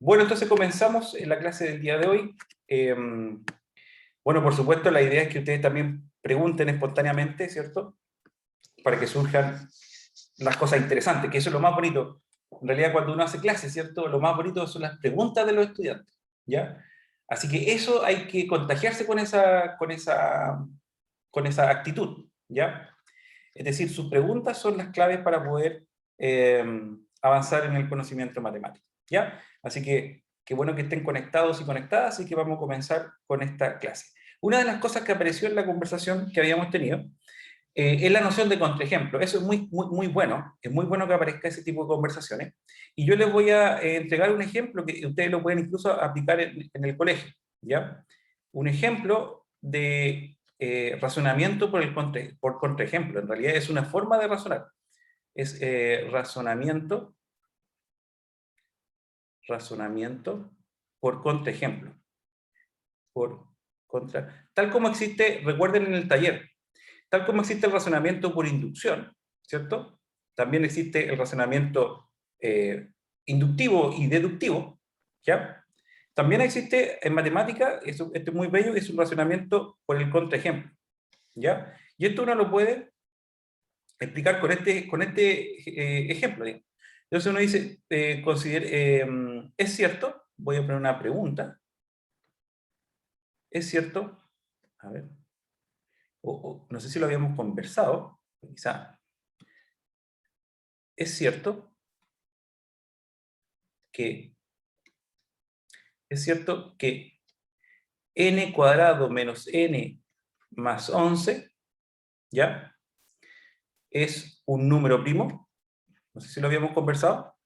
Bueno, entonces comenzamos en la clase del día de hoy. Bueno, por supuesto, la idea es que ustedes también pregunten espontáneamente, ¿cierto? Para que surjan las cosas interesantes, que eso es lo más bonito. En realidad, cuando uno hace clases, ¿cierto? Lo más bonito son las preguntas de los estudiantes, ¿ya? Así que eso hay que contagiarse con esa actitud, ¿ya? Es decir, sus preguntas son las claves para poder eh, avanzar en el conocimiento matemático, ¿ya? Así que qué bueno que estén conectados y conectadas, y que vamos a comenzar con esta clase. Una de las cosas que apareció en la conversación que habíamos tenido es la noción de contraejemplo. Eso es muy bueno, es muy bueno que aparezca ese tipo de conversaciones. Y yo les voy a entregar un ejemplo que ustedes lo pueden incluso aplicar en el colegio, ¿ya? Un ejemplo de razonamiento por contraejemplo. En realidad es una forma de razonar. Es razonamiento por contraejemplo. Tal como existe, recuerden en el taller, tal como existe el razonamiento por inducción, ¿cierto? También existe el razonamiento inductivo y deductivo, ¿ya? También existe en matemática, esto es muy bello, es un razonamiento por el contraejemplo, ¿ya? Y esto uno lo puede explicar con este ejemplo, digamos. Entonces uno dice, ¿es cierto? Voy a poner una pregunta. ¿Es cierto? A ver. No sé si lo habíamos conversado, quizá. ¿Es cierto que n cuadrado menos n más 11, ¿ya? Es un número primo? No sé si lo habíamos conversado.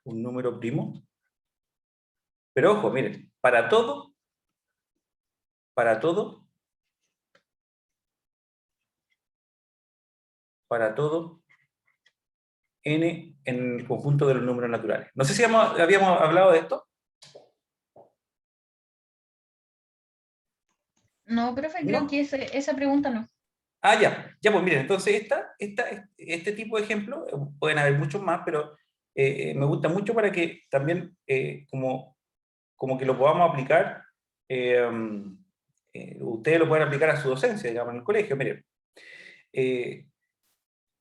Un número primo. Pero ojo, miren, para todo, n en el conjunto de los números naturales. No sé si habíamos hablado de esto. No, profe, creo ¿No? que esa pregunta no. Ah, ya. Ya, pues miren, entonces este tipo de ejemplos, pueden haber muchos más, pero me gusta mucho para que también, como que lo podamos aplicar, eh, ustedes lo pueden aplicar a su docencia, digamos, en el colegio. Miren, eh,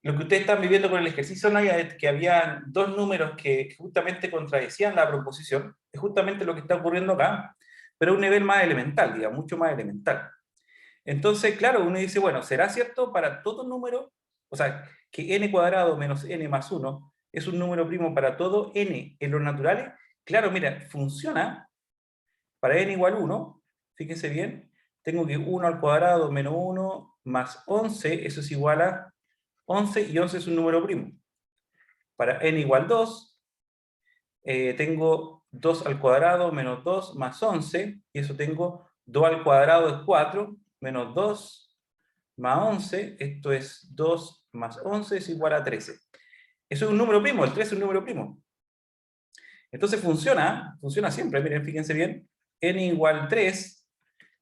lo que ustedes están viviendo con el ejercicio no es que había dos números que justamente contradecían la proposición, es justamente lo que está ocurriendo acá, pero a un nivel más elemental, digamos, mucho más elemental. Entonces, claro, uno dice, bueno, ¿será cierto para todo número? O sea, que n cuadrado menos n más 1 es un número primo para todo n en los naturales. Claro, mira, funciona para n igual 1, fíjense bien, tengo que 1 al cuadrado menos 1 más 11, eso es igual a 11, y 11 es un número primo. Para n igual 2, tengo 2 al cuadrado menos 2 más 11, y eso tengo 2 al cuadrado es 4, menos 2 más 11, esto es 2 más 11 es igual a 13. Eso es un número primo, el 13 es un número primo. Entonces funciona siempre, miren, fíjense bien, n igual 3,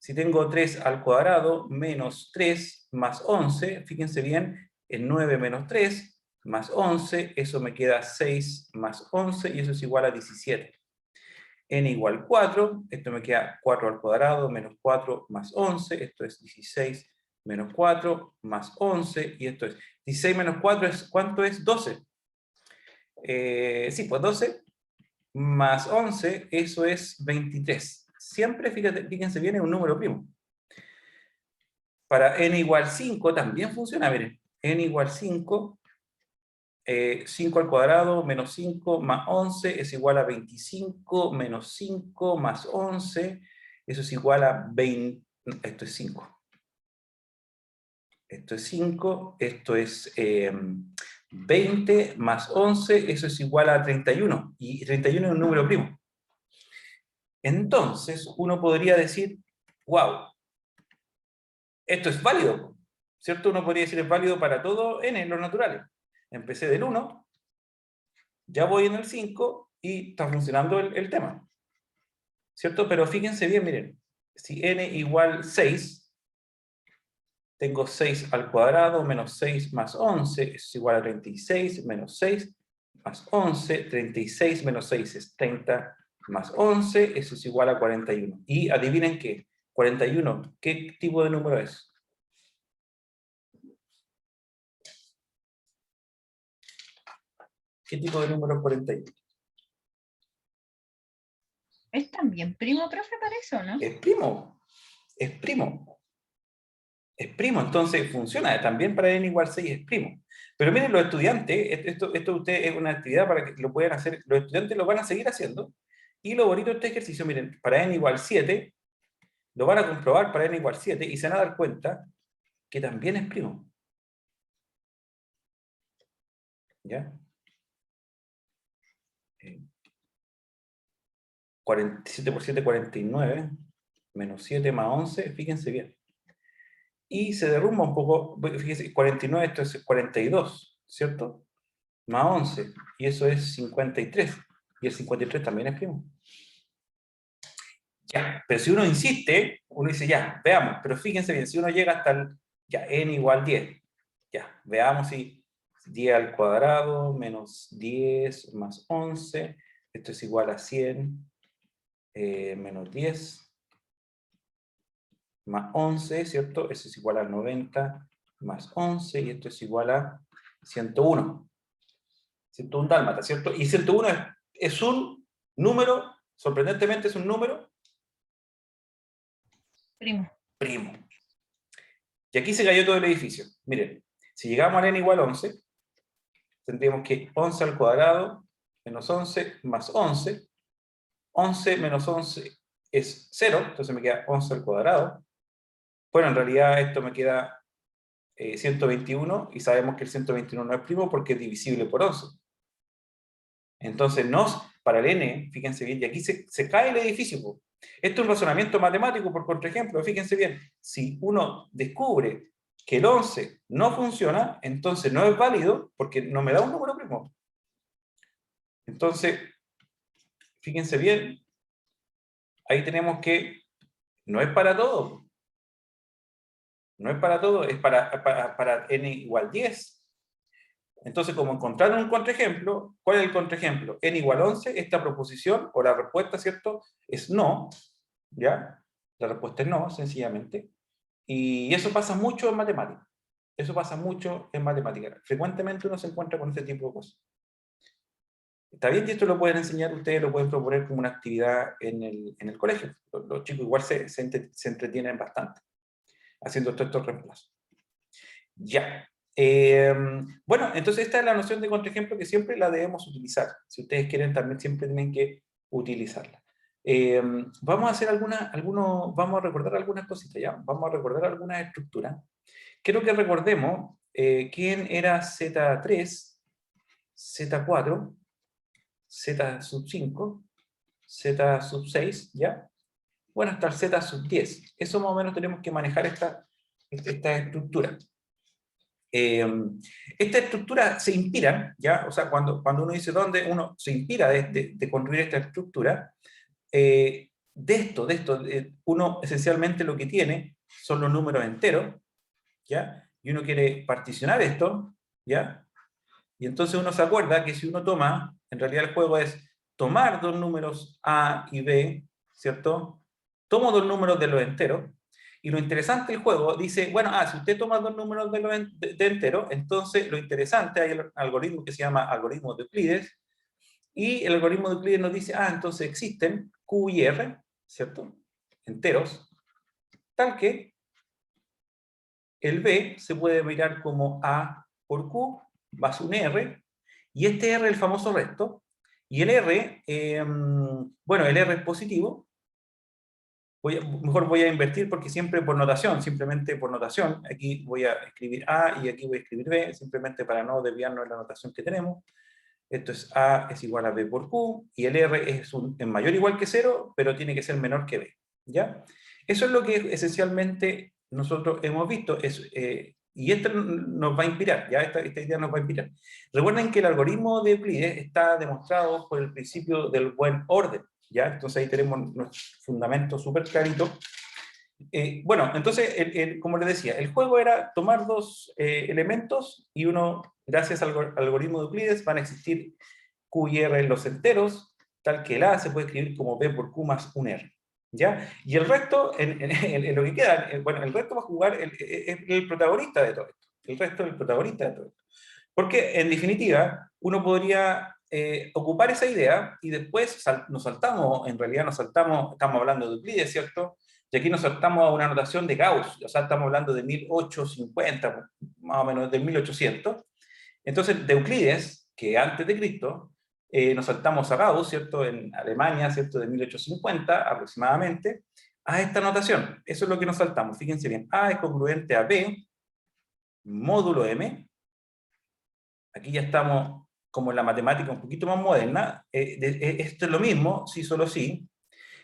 si tengo 3 al cuadrado menos 3 más 11, fíjense bien, el 9 menos 3 más 11, eso me queda 6 más 11, y eso es igual a 17. N igual 4, esto me queda 4 al cuadrado menos 4 más 11, esto es 16 menos 4 más 11, y esto es 16 menos 4, ¿cuánto es? 12. Sí, pues 12 más 11, eso es 23. Siempre, fíjense bien, es un número primo. Para n igual 5 también funciona, miren, n igual 5, 5 al cuadrado menos 5 más 11 es igual a 25 menos 5 más 11, eso es igual a 20, esto es 5. Esto es 5, esto es 20 más 11, eso es igual a 31, y 31 es un número primo. Entonces, uno podría decir, wow, esto es válido, ¿cierto? Uno podría decir es válido para todo n, los naturales. Empecé del 1, ya voy en el 5 y está funcionando el tema, ¿cierto? Pero fíjense bien, miren, si n igual 6, tengo 6 al cuadrado menos 6 más 11 es igual a 36 menos 6, más 11, 36 menos 6 es 30 más 11, eso es igual a 41. Y adivinen qué, 41, ¿qué tipo de número es? ¿Qué tipo de número es 41? Es también primo, profe, para eso, ¿no? Es primo, es primo. Es primo, entonces funciona, también para n igual 6 es primo. Pero miren, los estudiantes, esto ustedes es una actividad para que lo puedan hacer, los estudiantes lo van a seguir haciendo, y lo bonito de este ejercicio, miren, para n igual 7, lo van a comprobar para n igual 7, y se van a dar cuenta que también es primo. ¿Ya? 47 por 7, 49, menos 7 más 11, fíjense bien. Y se derrumba un poco, fíjense, 49, esto es 42, ¿cierto? Más 11, y eso es 53. Y el 53 también es primo. Ya, pero si uno insiste, uno dice ya, veamos, pero fíjense bien, si uno llega hasta el, ya, n igual 10, ya, veamos si 10 al cuadrado menos 10 más 11, esto es igual a 100, menos 10, más 11, ¿cierto? Eso es igual a 90 más 11, y esto es igual a 101. 101 dálmata, ¿cierto? Y 101 es un número, sorprendentemente es un número Primo. primo. Y aquí se cayó todo el edificio. Miren, si llegamos a n igual 11, tendríamos que 11 al cuadrado menos 11 más 11. 11 menos 11 es 0, entonces me queda 11 al cuadrado. Bueno, en realidad esto me queda 121, y sabemos que el 121 no es primo porque es divisible por 11. Entonces, para el n, fíjense bien, y aquí se cae el edificio. Esto es un razonamiento matemático por contraejemplo. Fíjense bien, si uno descubre que el 11 no funciona, entonces no es válido porque no me da un número primo. Entonces, fíjense bien, ahí tenemos que no es para todo. No es para todo, es para n igual 10. Entonces, como encontraron un contraejemplo, ¿cuál es el contraejemplo? N igual 11, esta proposición, o la respuesta, ¿cierto? Es no, ¿ya? La respuesta es no, sencillamente. Y eso pasa mucho en matemáticas. Eso pasa mucho en matemáticas. Frecuentemente uno se encuentra con este tipo de cosas. Está bien que esto lo pueden enseñar, ustedes lo pueden proponer como una actividad en el colegio. Los chicos igual se entretienen bastante haciendo todos estos reemplazos. Ya. Bueno, entonces esta es la noción de contraejemplo que siempre la debemos utilizar. Si ustedes quieren, también siempre tienen que utilizarla. Vamos a hacer vamos a recordar algunas cositas, ¿ya? Vamos a recordar algunas estructuras. Quiero que recordemos quién era Z3, Z4, Z sub 5, Z sub 6, ¿ya? Bueno, hasta el Z sub 10. Eso más o menos tenemos que manejar esta estructura. Esta estructura se inspira, ¿ya? O sea, cuando uno dice dónde, uno se inspira de construir esta estructura. Uno esencialmente lo que tiene son los números enteros, ¿ya? Y uno quiere particionar esto, ¿ya? Y entonces uno se acuerda que si uno toma, en realidad el juego es tomar dos números A y B, ¿cierto? Tomo dos números de los enteros, y lo interesante del juego dice, bueno, si usted toma dos números de enteros, entonces lo interesante, hay el algoritmo que se llama algoritmo de Euclides, y el algoritmo de Euclides nos dice, entonces existen Q y R, ¿cierto? Enteros, tal que el B se puede mirar como A por Q más un R, y este R es el famoso resto, y el R, bueno, el R es positivo. Mejor voy a invertir porque siempre por notación, simplemente por notación, aquí voy a escribir A y aquí voy a escribir B, simplemente para no desviarnos de la notación que tenemos. Esto es A es igual a B por Q, y el R es mayor o igual que 0, pero tiene que ser menor que B, ¿ya? Eso es lo que esencialmente nosotros hemos visto, y esto nos va a inspirar, ¿ya? Esta idea nos va a inspirar. Recuerden que el algoritmo de Euclides está demostrado por el principio del buen orden, ¿ya? Entonces ahí tenemos nuestro fundamento súper clarito. Bueno, entonces, como les decía, el juego era tomar dos elementos, y uno, gracias al algoritmo de Euclides, van a existir Q y R en los enteros, tal que el A se puede escribir como B por Q más un R. ¿Ya? Y el resto, en lo que queda, bueno, el resto va a jugar el protagonista de todo esto. El resto es el protagonista de todo esto. Porque, en definitiva, uno podría ocupar esa idea y después nos saltamos, en realidad nos saltamos, estamos hablando de Euclides, ¿cierto? Y aquí nos saltamos a una notación de Gauss, o sea, estamos hablando de 1850, más o menos de 1800. Entonces, de Euclides, que antes de Cristo, nos saltamos a Gauss, ¿cierto? En Alemania, ¿cierto? De 1850 aproximadamente, a esta notación. Eso es lo que nos saltamos, fíjense bien. A es congruente a B, módulo M. Aquí ya estamos como en la matemática un poquito más moderna. Esto es lo mismo, sí, solo sí.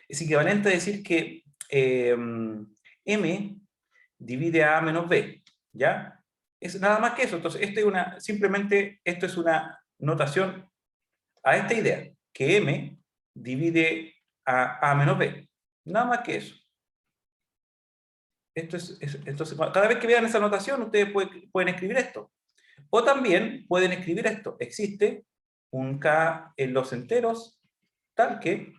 Es equivalente a decir que M divide a menos B, ¿ya? Es nada más que eso. Entonces, simplemente esto es una notación a esta idea, que M divide a menos B. Nada más que eso. Entonces, cada vez que vean esa notación, ustedes pueden escribir esto. O también pueden escribir esto. Existe un K en los enteros tal que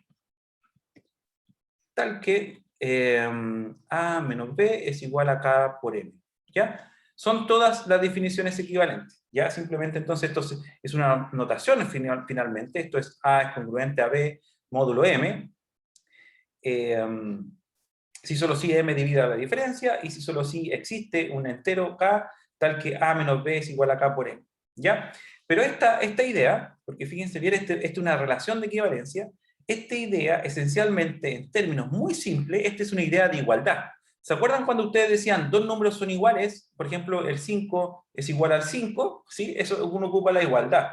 A menos B es igual a K por M. ¿Ya? Son todas las definiciones equivalentes. ¿Ya? Simplemente entonces esto es una notación finalmente. Esto es A es congruente a B módulo M. Si solo si M divide la diferencia y si solo si existe un entero K tal que A menos B es igual a K por M. ¿Ya? Pero esta idea, porque fíjense bien, esta es una relación de equivalencia. Esta idea, esencialmente, en términos muy simples, esta es una idea de igualdad. ¿Se acuerdan cuando ustedes decían dos números son iguales? Por ejemplo, el 5 es igual al 5, ¿sí? Eso uno ocupa la igualdad,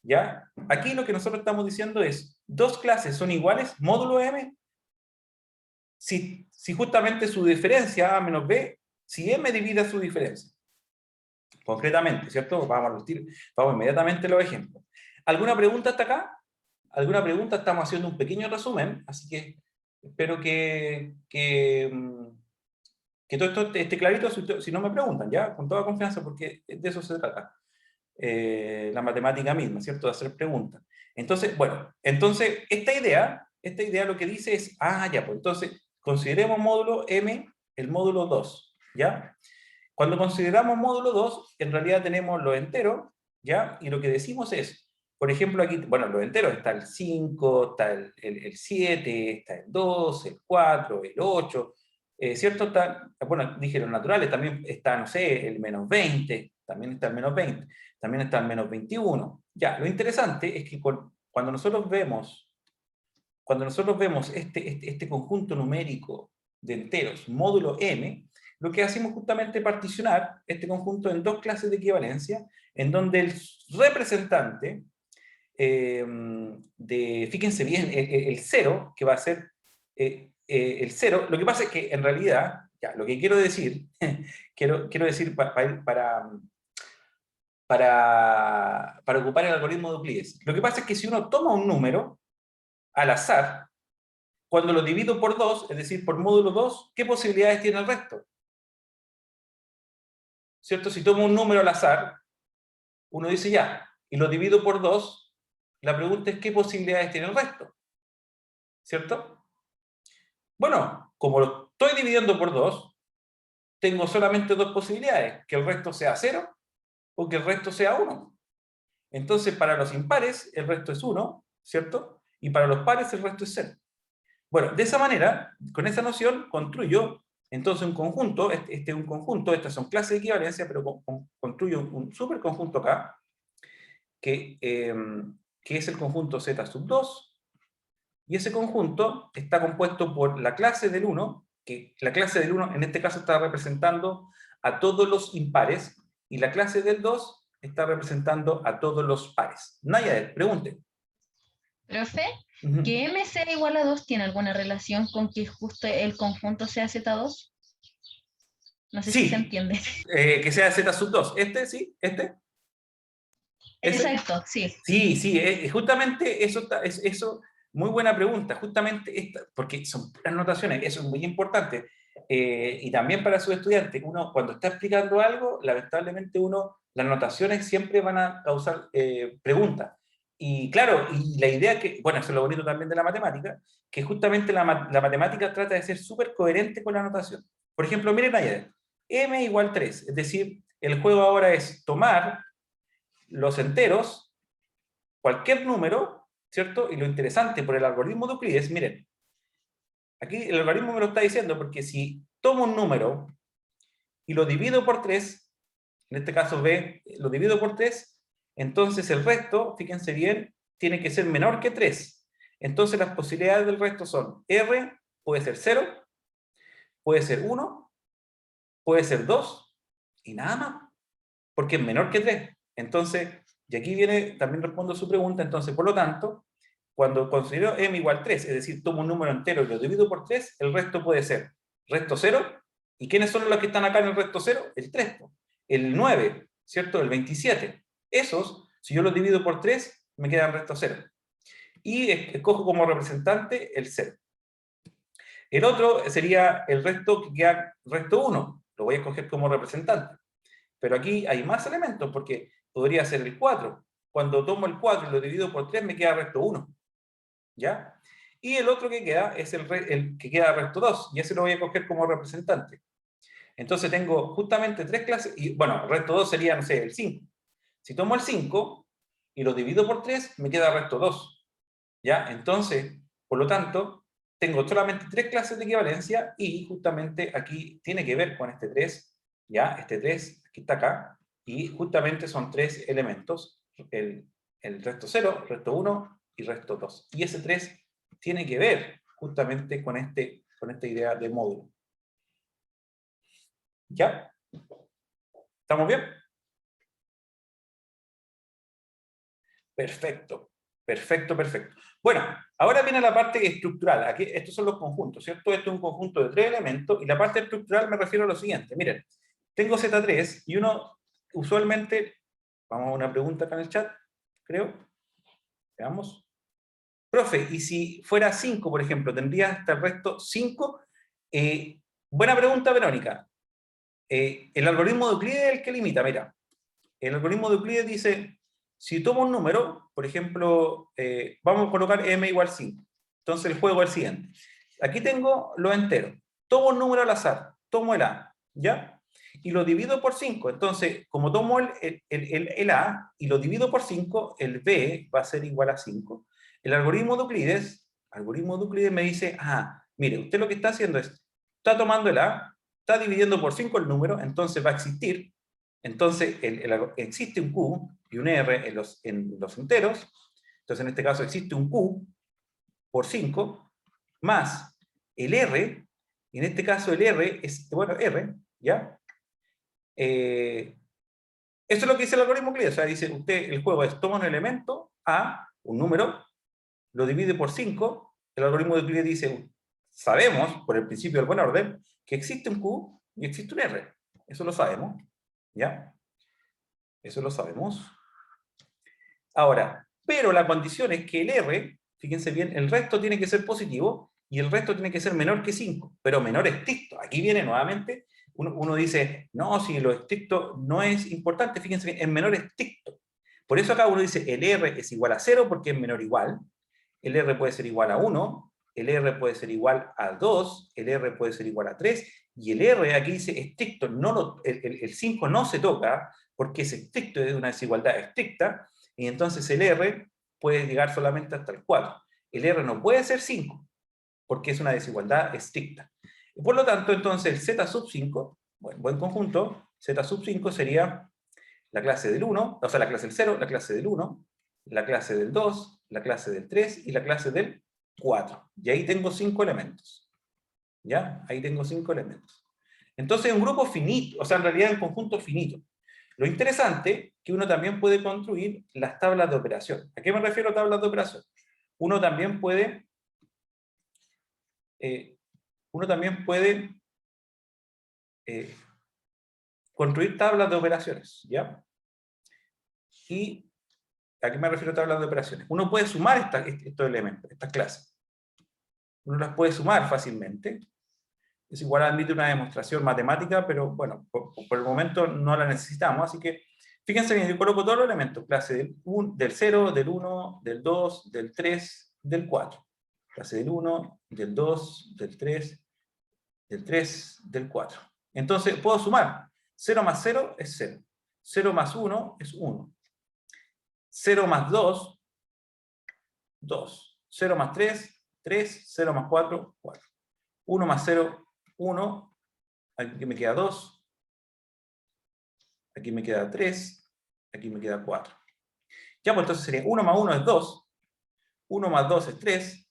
¿ya? Aquí lo que nosotros estamos diciendo es, dos clases son iguales, módulo M, si justamente su diferencia A menos B, si M divide su diferencia. Concretamente, ¿cierto? Vamos inmediatamente a los ejemplos. ¿Alguna pregunta hasta acá? ¿Alguna pregunta? Estamos haciendo un pequeño resumen, así que espero que todo esto esté clarito si no me preguntan, ¿ya? Con toda confianza, porque de eso se trata. La matemática misma, ¿cierto? De hacer preguntas. Entonces, bueno, esta idea lo que dice es, ya, pues entonces, consideremos módulo M, el módulo 2, ¿ya? Cuando consideramos módulo 2, en realidad tenemos los enteros, ¿ya? Y lo que decimos es, por ejemplo, aquí, bueno, los enteros está el 5, está el 7, está el 2, el 4, el 8, ¿cierto? Bueno, dije los naturales, también está, no sé, el menos 20, también está el menos 20, también está el menos 21. Ya, lo interesante es que cuando nosotros vemos este conjunto numérico de enteros, módulo M, lo que hacemos justamente es particionar este conjunto en dos clases de equivalencia, en donde el representante fíjense bien, el 0, que va a ser el 0, lo que pasa es que en realidad, ya, lo que quiero decir, quiero decir para ocupar el algoritmo de Euclides, lo que pasa es que si uno toma un número al azar, cuando lo divido por 2, es decir, por módulo 2, ¿qué posibilidades tiene el resto? ¿Cierto? Si tomo un número al azar, uno dice ya, y lo divido por 2, la pregunta es ¿qué posibilidades tiene el resto? ¿Cierto? Bueno, como lo estoy dividiendo por 2, tengo solamente dos posibilidades, que el resto sea 0 o que el resto sea 1. Entonces, para los impares, el resto es 1, ¿cierto? Y para los pares, el resto es 0. Bueno, de esa manera, con esa noción, construyo entonces un conjunto, es un conjunto, estas son clases de equivalencia, pero construyo un superconjunto acá, que es el conjunto Z sub 2, y ese conjunto está compuesto por la clase del 1, que la clase del 1 en este caso está representando a todos los impares, y la clase del 2 está representando a todos los pares. Naya, pregunte. Profe, ¿que M sea igual a 2 tiene alguna relación con que justo el conjunto sea Z2? No sé si se entiende. Que sea Z sub 2. Sí, Exacto, sí. Sí, justamente eso, muy buena pregunta, justamente porque son puras notaciones, eso es muy importante. Y también para sus estudiantes, uno cuando está explicando algo, lamentablemente las notaciones siempre van a causar preguntas. Y claro, y la idea que, bueno, eso es lo bonito también de la matemática, que justamente la matemática trata de ser súper coherente con la notación. Por ejemplo, miren allá, m igual 3, es decir, el juego ahora es tomar los enteros, cualquier número, ¿cierto? Y lo interesante por el algoritmo de Euclides, miren, aquí el algoritmo me lo está diciendo porque si tomo un número y lo divido por 3, en este caso b, lo divido por 3, entonces el resto, fíjense bien, tiene que ser menor que 3. Entonces las posibilidades del resto son r, puede ser 0, puede ser 1, puede ser 2, y nada más, porque es menor que 3. Entonces, y aquí viene, también respondo su pregunta, entonces, por lo tanto, cuando considero m igual 3, es decir, tomo un número entero y lo divido por 3, el resto puede ser resto 0, ¿y quiénes son los que están acá en el resto 0? El 3, el 9, ¿cierto? El 27. Esos, si yo los divido por 3, me quedan resto 0. Y escojo como representante el 0. El otro sería el resto que queda resto 1. Lo voy a escoger como representante. Pero aquí hay más elementos, porque podría ser el 4. Cuando tomo el 4 y lo divido por 3, me queda resto 1. ¿Ya? Y el otro que queda es el que queda resto 2, y ese lo voy a coger como representante. Entonces tengo justamente 3 clases, y bueno, resto 2 sería, no sé, el 5. Si tomo el 5 y lo divido por 3, me queda resto 2. ¿Ya? Entonces, por lo tanto, tengo solamente 3 clases de equivalencia, y justamente aquí tiene que ver con este 3, ¿ya? Este 3 que está acá, y justamente son 3 elementos, el resto 0, resto 1 y resto 2. Y ese 3 tiene que ver justamente con esta idea de módulo. ¿Ya? ¿Estamos bien? Perfecto, perfecto, perfecto. Bueno, ahora viene la parte estructural. Aquí, estos son los conjuntos, ¿cierto? Esto es un conjunto de 3 elementos, y la parte estructural me refiero a lo siguiente. Miren, tengo Z3 y uno usualmente, vamos a una pregunta acá en el chat, creo. Veamos. Profe, ¿y si fuera 5, por ejemplo, tendría hasta el resto 5? Buena pregunta, Verónica. El algoritmo de Euclides es el que limita, mira. El algoritmo de Euclides dice, si tomo un número, por ejemplo, vamos a colocar m igual 5. Entonces el juego es el siguiente. Aquí tengo los enteros. Tomo un número al azar, tomo el a, ¿ya? Y lo divido por 5. Entonces, como tomo el a y lo divido por 5, el b va a ser igual a 5. El algoritmo de Euclides me dice, mire, usted lo que está haciendo es, está tomando el a, está dividiendo por 5 el número, entonces va a existir. Entonces, existe un Q y un R en los enteros. Entonces, en este caso, existe un Q por 5 más el R. Y en este caso, el R es, bueno, R, ¿ya? Eso es lo que dice el algoritmo Euclides. O sea, dice, el juego es, toma un elemento, A, un número, lo divide por 5. El algoritmo de Euclides dice, sabemos, por el principio del buen orden, que existe un Q y existe un R. Eso lo sabemos, ¿ya? Eso lo sabemos. Ahora, pero la condición es que el R, fíjense bien, el resto tiene que ser positivo y el resto tiene que ser menor que 5, pero menor estricto. Aquí viene nuevamente, uno dice, no, si lo estricto no es importante, fíjense bien, es menor estricto. Por eso acá uno dice, el R es igual a 0 porque es menor o igual, el R puede ser igual a 1, el R puede ser igual a 2, el R puede ser igual a 3, y el R aquí dice estricto, el 5 no se toca porque es estricto, es una desigualdad estricta, y entonces el R puede llegar solamente hasta el 4. El R no puede ser 5, porque es una desigualdad estricta. Y por lo tanto, entonces el Z sub 5, buen conjunto, Z sub 5 sería la clase del 1, o sea, la clase del 0, la clase del 1, la clase del 2, la clase del 3 y la clase del 4. Y ahí tengo 5 elementos. ¿Ya? Ahí tengo 5 elementos. Entonces es un grupo finito, o sea, en realidad es un conjunto finito. Lo interesante es que uno también puede construir las tablas de operación. ¿A qué me refiero a tablas de operación? Uno también puede construir tablas de operaciones, ¿ya? ¿Y a qué me refiero a tablas de operaciones? Uno puede sumar estos elementos, estas clases. Uno las puede sumar fácilmente. Es igual, admite una demostración matemática, pero bueno, por el momento no la necesitamos, así que Fíjense bien, yo coloco todos los elementos, clase del 0, del 1, del 2, del 3, del 4. Clase del 1, del 2, del 3, del 3, del 4. Entonces, puedo sumar. 0 más 0 es 0. 0 más 1 es 1. 0 más 2, 2. 0 más 3, 3. 0 más 4, 4. 1 más 0, 1. Aquí me queda 2. Aquí me queda 3. Aquí me queda 4. Ya, pues entonces sería 1 más 1 es 2. 1 más 2 es 3.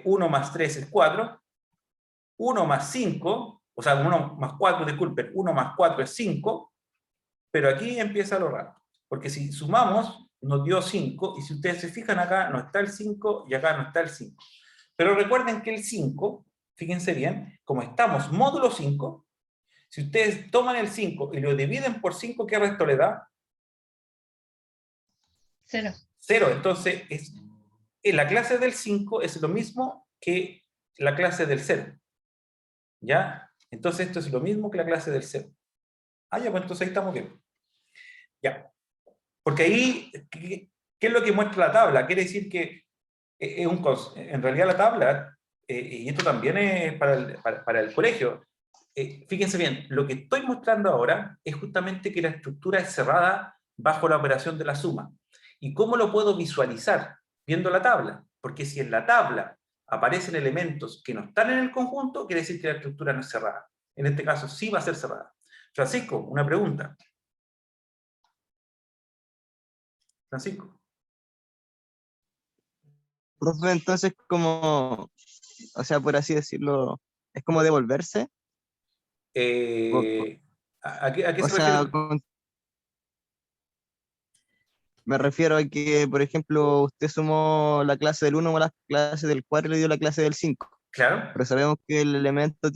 1 más 3 es 4. 1 más 5, o sea, 1 más 4, disculpen, 1 más 4 es 5. Pero aquí empieza lo raro. Porque si sumamos, nos dio 5. Y si ustedes se fijan acá, no está el 5 y acá no está el 5. Pero recuerden que el 5, fíjense bien, como estamos módulo 5, si ustedes toman el 5 y lo dividen por 5, ¿qué resto le da? 0. 0. Entonces, la clase del 5 es lo mismo que la clase del 0. ¿Ya? Entonces, esto es lo mismo que la clase del 0. Ah, ya, pues entonces ahí estamos bien. Ya. Porque ahí, ¿qué es lo que muestra la tabla? Quiere decir que en realidad la tabla, y esto también es para el colegio, fíjense bien, lo que estoy mostrando ahora es justamente que la estructura es cerrada bajo la operación de la suma. ¿Y cómo lo puedo visualizar? Viendo la tabla. Porque si en la tabla aparecen elementos que no están en el conjunto, quiere decir que la estructura no es cerrada. En este caso sí va a ser cerrada. Francisco, una pregunta. Francisco. Profe, entonces como, o sea, por así decirlo, es como devolverse. O, ¿A qué o se refiere? sea, me refiero a que, por ejemplo, usted sumó la clase del 1 con la clase del 4 y le dio la clase del 5. Claro, Pero sabemos que el elemento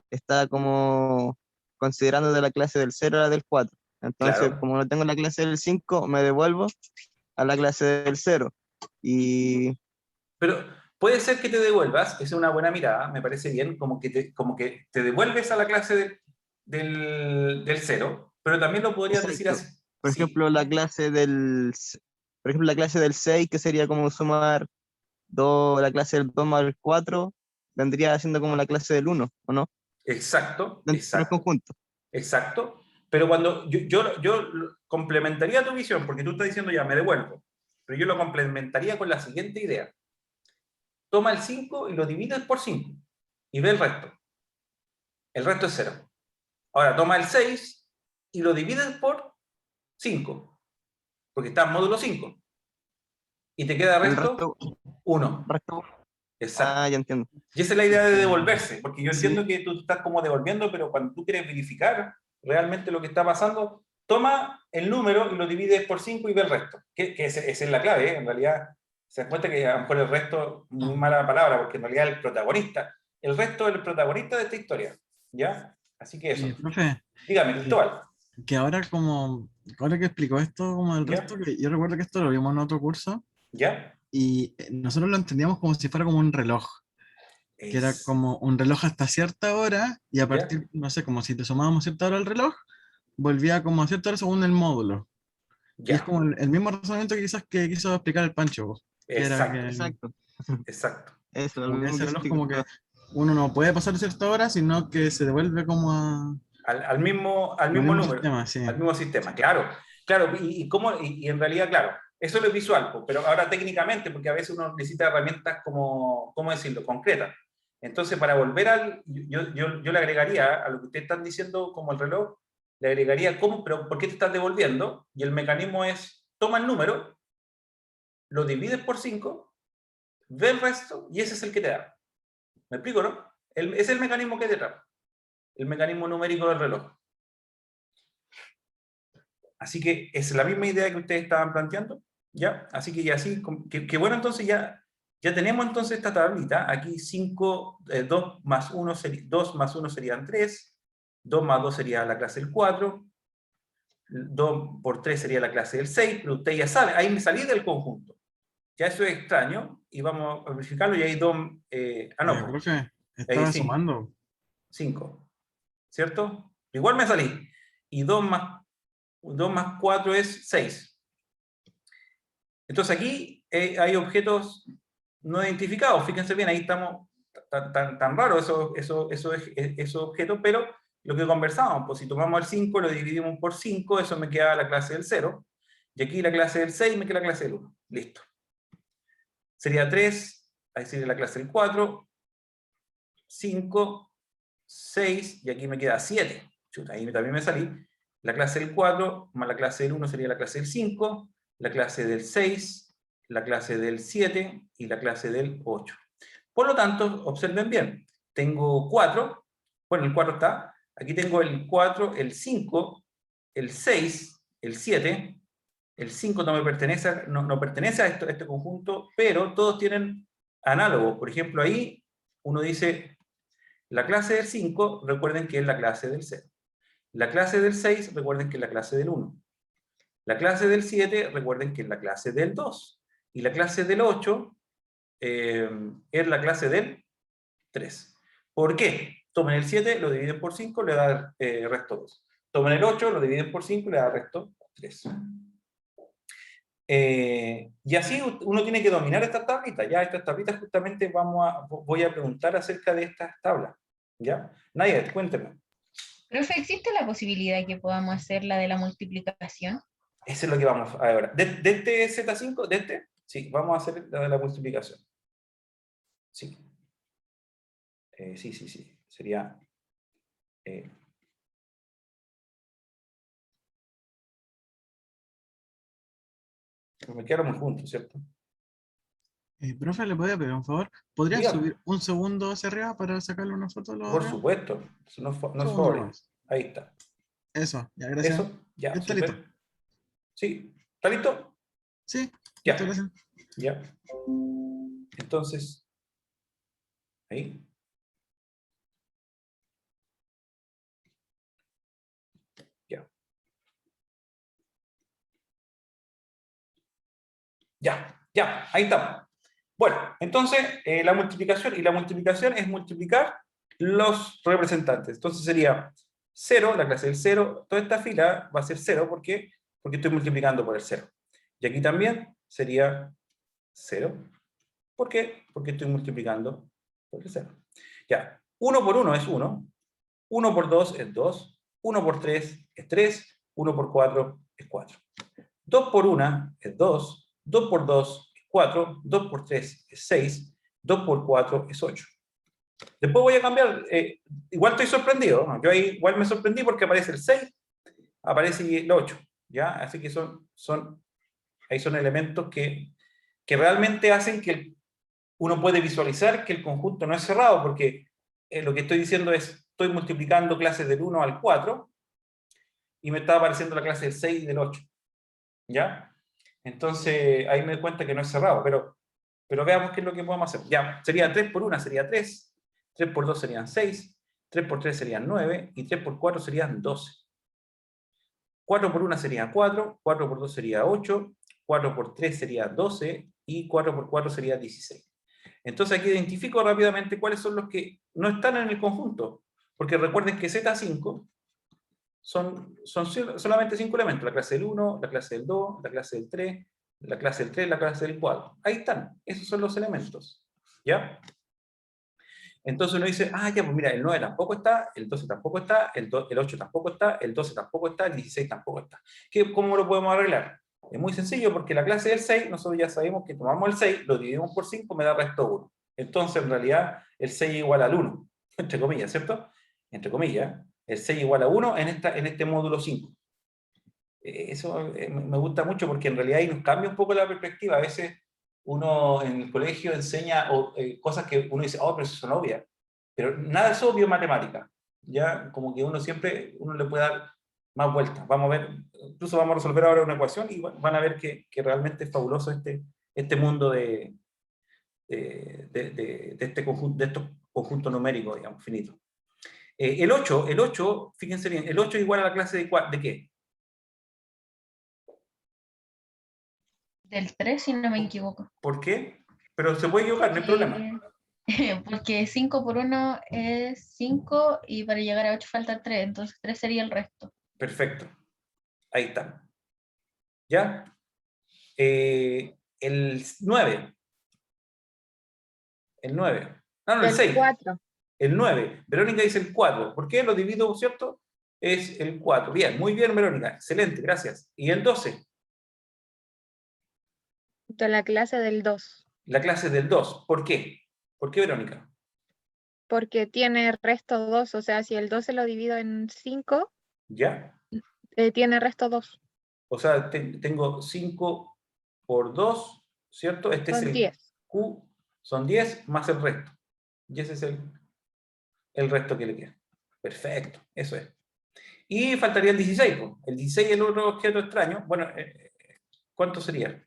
está como considerando de la clase del 0 a la del 4. Entonces, claro. como no tengo la clase del 5, me devuelvo a la clase del 0. Y Pero puede ser que te devuelvas, esa es una buena mirada, me parece bien, como que te devuelves a la clase del 0, pero también lo podrías decir exacto. así. Por Sí, ejemplo, por ejemplo, la clase del 6, que sería como sumar la clase del 2 más el 4, vendría siendo como la clase del 1, ¿o no? exacto, Dentro del exacto, conjunto. exacto. Pero cuando yo complementaría tu visión, porque tú estás diciendo ya, me devuelvo, pero yo lo complementaría con la siguiente idea. Toma el 5 y lo divides por 5 y ve el resto. El resto es 0. Ahora toma el 6 y lo divides por 5, porque está en módulo 5. Y te queda El resto resto, 1. resto, Exacto. ya entiendo. Y esa es la idea de devolverse, porque yo entiendo Sí, que tú estás como devolviendo, pero cuando tú quieres verificar realmente lo que está pasando, toma el número y lo divides por 5 y ve el resto. Que esa es la clave, ¿eh? En realidad, se dan cuenta que a lo mejor el resto, muy mala palabra, porque en realidad el resto es el protagonista de esta historia. ¿Ya? Así que eso. Profe, Dígame, eh, Cristóbal. que ahora que explicó esto como el ¿Ya? resto, que yo recuerdo que esto lo vimos en otro curso ¿Ya? y nosotros lo entendíamos como si fuera como un reloj, que era Es, como un reloj hasta cierta hora y a ¿Ya? partir, no sé, como si te sumábamos cierta hora al reloj, volvía como a cierta hora según el módulo. Y es Ya. como el mismo razonamiento que quizás que quiso explicar el Pancho, po, que era Exacto. que exacto. Exacto. Eso, lo como que mismo ese que se reloj como que explicaba. uno no puede pasar cierta hora, sino que se devuelve como Al al mismo mismo número, sistema, sí. al mismo sistema, claro. Claro, y en realidad, claro, eso es lo visual, pues, pero ahora técnicamente, porque a veces uno necesita herramientas como, ¿cómo decirlo?, concretas. Entonces, para volver yo le agregaría a lo que ustedes están diciendo como el reloj, le agregaría, ¿cómo, pero por qué te estás devolviendo? Y el mecanismo es, toma el número, lo divides por 5, ve el resto, y ese es el que te da. ¿Me explico, no? Es el mecanismo que te da, el mecanismo numérico del reloj. Así que es la misma idea que ustedes estaban planteando, ¿ya? Así que ya así, que bueno, entonces ya tenemos entonces esta tablita, aquí 5, 2 más 1, 2 más 1 serían 3, 2 más 2 sería la clase del 4, 2 por 3 sería la clase del 6, pero ustedes ya saben, ahí me salí del conjunto. Ya eso es extraño, y vamos a verificarlo, y hay 2, no, Profe, pues, hay estaba 5, sumando. 5, ¿cierto? Igual me salí. y 2 más 4 es 6. Entonces aquí hay objetos no identificados. Fíjense bien, ahí estamos tan raro esos objetos, pero lo que conversábamos, pues si tomamos el 5, lo dividimos por 5, eso me queda la clase del 0, y aquí la clase del 6 me queda la clase del 1. Listo. Sería 3, ahí sería la clase del 4, 5, 6, y aquí me queda 7. Chuta, ahí también me salí. La clase del 4 más la clase del 1 sería la clase del 5, la clase del 6, la clase del 7 y la clase del 8. Por lo tanto, observen bien, tengo 4, bueno, el 4 está, aquí tengo el 4, el 5, el 6, el 7, el 5 no pertenece a este conjunto, pero todos tienen análogos. Por ejemplo, ahí uno dice, la clase del 5, recuerden que es la clase del 0. La clase del 6, recuerden que es la clase del 1. La clase del 7, recuerden que es la clase del 2. Y la clase del 8 es la clase del 3. ¿Por qué? Tomen el 7, lo dividen por 5, le da resto 2. Tomen el 8, lo dividen por 5, le da resto 3. Y así uno tiene que dominar estas tablitas. Ya estas tablitas justamente voy a preguntar acerca de estas tablas. ¿Ya? Nadia, cuénteme. Profe, ¿existe la posibilidad que podamos hacer la de la multiplicación? Eso es lo que vamos a ver ahora. ¿De este Z5? ¿De este? Sí, vamos a hacer la de la multiplicación. Sí. Sí. Sería... me quedaron muy juntos, ¿cierto? Profe, ¿le podía pedir un favor? ¿Podría Dígame. subir un segundo hacia arriba para sacarle una foto a los Por arriba? supuesto. Eso no es Segundo favor. nomás. Ahí está. Eso, ya, gracias. Eso, ya, ¿Está súper. listo? Sí. ¿Está listo? Sí, Ya. listo, gracias. Ya. Entonces, ahí. Ya. Ya, ahí estamos. Bueno, entonces, la multiplicación es multiplicar los representantes. Entonces sería 0, la clase del 0, toda esta fila va a ser 0, ¿por qué? Porque estoy multiplicando por el 0. Y aquí también sería 0. ¿Por qué? Porque estoy multiplicando por el 0. Ya, 1 por 1 es 1, 1 por 2 es 2, 1 por 3 es 3, 1 por 4 es 4. 2 por 1 es 2, 2 por 2 es 4, 2 por 3 es 6, 2 por 4 es 8. Después voy a cambiar, igual estoy sorprendido, ¿no? Yo ahí igual me sorprendí porque aparece el 6, aparece el 8, ¿ya? Así que ahí son elementos que realmente hacen que uno puede visualizar que el conjunto no es cerrado, porque lo que estoy diciendo es, estoy multiplicando clases del 1 al 4, y me está apareciendo la clase del 6 y del 8, ¿ya? Entonces, ahí me doy cuenta que no es cerrado, pero veamos qué es lo que podemos hacer. Ya, sería 3 por 1 sería 3, 3 por 2 serían 6, 3 por 3 serían 9, y 3 por 4 serían 12. 4 por 1 sería 4, 4 por 2 sería 8, 4 por 3 sería 12, y 4 por 4 sería 16. Entonces aquí identifico rápidamente cuáles son los que no están en el conjunto, porque recuerden que Z5 son solamente 5 elementos, la clase del 1, la clase del 2, la clase del 3, la clase del 3, la clase del 4. Ahí están, esos son los elementos, ¿ya? Entonces uno dice, ya, pues mira, el 9 tampoco está, el 12 tampoco está, el 8 tampoco está, el 12 tampoco está, el 16 tampoco está. ¿Cómo lo podemos arreglar? Es muy sencillo, porque la clase del 6, nosotros ya sabemos que tomamos el 6, lo dividimos por 5, me da resto 1. Entonces, en realidad, el 6 es igual al 1, entre comillas, ¿cierto? Entre comillas, el 6 igual a 1 en este módulo 5. Eso me gusta mucho, porque en realidad ahí nos cambia un poco la perspectiva. A veces uno en el colegio enseña cosas que uno dice, pero eso son obvias. Pero nada es obvio en matemática. Ya, como que uno le puede dar más vueltas. Vamos a ver, incluso vamos a resolver ahora una ecuación y van a ver que realmente es fabuloso este mundo de estos conjuntos numéricos, digamos, finitos. El 8, fíjense bien, el 8 es igual a la clase ¿de qué? Del 3, si no me equivoco. ¿Por qué? Pero se puede equivocar, no hay problema. Porque 5 por 1 es 5 y para llegar a 8 falta 3, entonces 3 sería el resto. Perfecto. Ahí está. ¿Ya? El 9. El 9. No, el Del 6. 4. El 9. Verónica dice el 4. ¿Por qué lo divido, cierto? Es el 4. Bien, muy bien, Verónica. Excelente, gracias. ¿Y el 12? De la clase del 2. La clase del 2. ¿Por qué? ¿Por qué, Verónica? Porque tiene resto 2. O sea, si el 12 lo divido en 5, ¿Ya? tiene resto 2. O sea, tengo 5 por 2, ¿cierto? Este es Son el 10. Q, son 10 más el resto. Y ese es el resto que le queda. Perfecto, eso es. Y faltaría el 16, pues. El 16 es el otro objeto extraño. Bueno, ¿cuánto sería?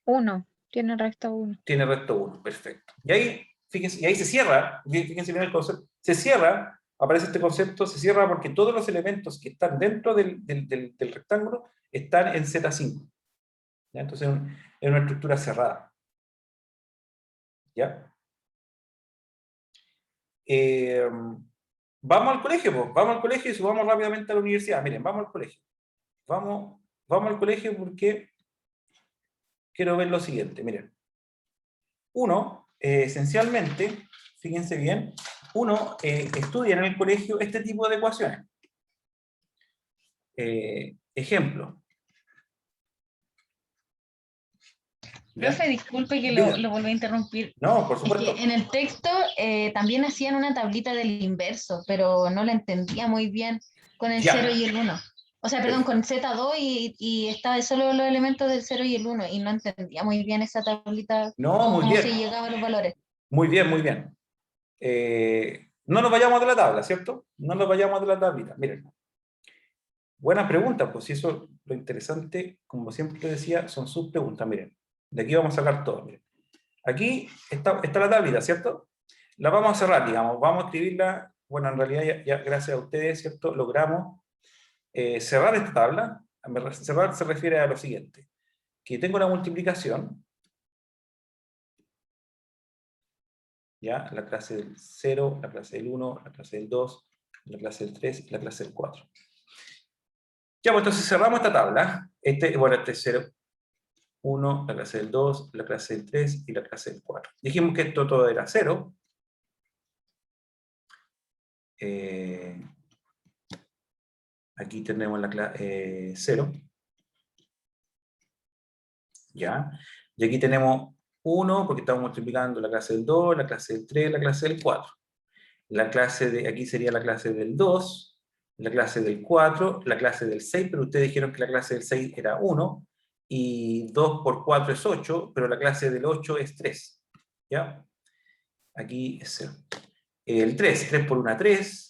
1. Tiene resto 1. Tiene resto 1, perfecto. Y ahí, fíjense, y ahí se cierra, fíjense bien el concepto, se cierra, aparece este concepto, se cierra porque todos los elementos que están dentro del rectángulo están en Z5. ¿Ya? Entonces es una estructura cerrada. ¿Ya? Vamos al colegio, pues. Vamos al colegio y subamos rápidamente a la universidad. Miren, vamos al colegio. Vamos al colegio porque quiero ver lo siguiente. Miren. Uno, esencialmente, fíjense bien, uno estudia en el colegio este tipo de ecuaciones. Ejemplo. ¿Ya? Profe, disculpe que Diga. lo vuelva a interrumpir. No, por Es supuesto. que en el texto también hacían una tablita del inverso, pero no la entendía muy bien con el Ya. 0 y el 1. O sea, perdón, con Z2 y estaba solo los elementos del 0 y el 1, y no entendía muy bien esa tablita, No, muy cómo bien. se llegaba a los valores. Muy bien, muy bien. No nos vayamos de la tabla, ¿cierto? No nos vayamos de la tablita. Miren. Buena pregunta, pues si eso lo interesante, como siempre decía, son sus preguntas. Miren, de aquí vamos a sacar todo. Miren. Aquí está la tablita, ¿cierto? La vamos a cerrar, digamos, vamos a escribirla. Bueno, en realidad ya gracias a ustedes, ¿cierto? Logramos cerrar esta tabla. Cerrar se refiere a lo siguiente, que tengo la multiplicación, ¿ya? La clase del 0, la clase del 1, la clase del 2, la clase del 3 y la clase del 4. Ya, pues entonces cerramos esta tabla. Este es 0, 1, la clase del 2, la clase del 3 y la clase del 4. Dijimos que esto todo era 0. Aquí tenemos la clase 0. ¿Ya? Y aquí tenemos 1, porque estamos multiplicando la clase del 2, la clase del 3, la clase del 4. La clase de, aquí sería la clase del 2, la clase del 4, la clase del 6, pero ustedes dijeron que la clase del 6 era 1, y 2 por 4 es 8, pero la clase del 8 es 3. ¿Ya? Aquí es 0. El 3 por 1 3,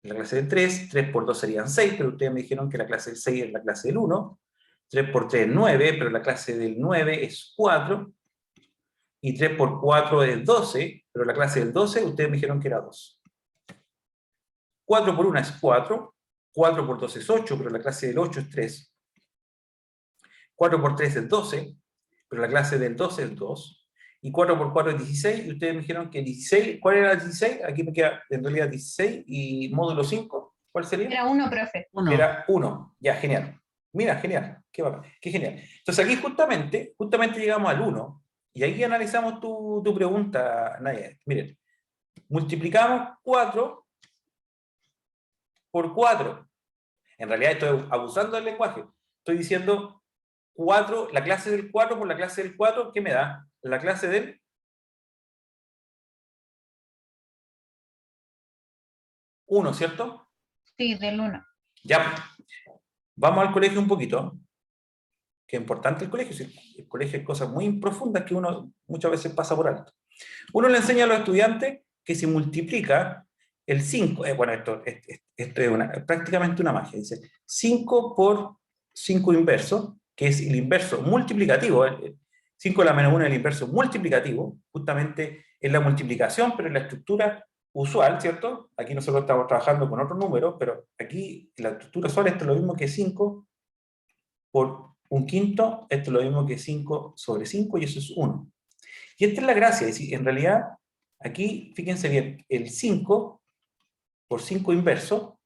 la clase del 3 por 2 serían 6, pero ustedes me dijeron que la clase del 6 es la clase del 1, 3 por 3 es 9, pero la clase del 9 es 4, y 3 por 4 es 12, pero la clase del 12 ustedes me dijeron que era 2. 4 por 1 es 4, 4 por 2 es 8, pero la clase del 8 es 3. 4 por 3 es 12, pero la clase del 12 es 2. Y 4 por 4 es 16, y ustedes me dijeron que 16, ¿cuál era el 16? Aquí me queda en realidad 16 y módulo 5, ¿cuál sería? Era 1, profe. Era 1, ya, genial. Mira, genial, qué genial. Entonces aquí justamente llegamos al 1, y ahí analizamos tu pregunta, Nadia. Miren, multiplicamos 4 por 4. En realidad estoy abusando del lenguaje. Estoy diciendo 4, la clase del 4 por la clase del 4, ¿qué me da? La clase del 1, ¿cierto? Sí, del 1. Ya, vamos al colegio un poquito. Que es importante el colegio. El colegio hay cosas muy profundas que uno muchas veces pasa por alto. Uno le enseña a los estudiantes que si multiplica el 5, bueno, esto es prácticamente una magia, dice 5 por 5 inverso, que es el inverso multiplicativo, 5 a la menos 1 es el inverso multiplicativo, justamente es la multiplicación, pero en la estructura usual, ¿cierto? Aquí nosotros estamos trabajando con otros números, pero aquí en la estructura usual esto es lo mismo que 5 por un quinto, esto es lo mismo que 5 sobre 5, y eso es 1. Y esta es la gracia, es decir, en realidad, aquí, fíjense bien, el 5 por 5 inverso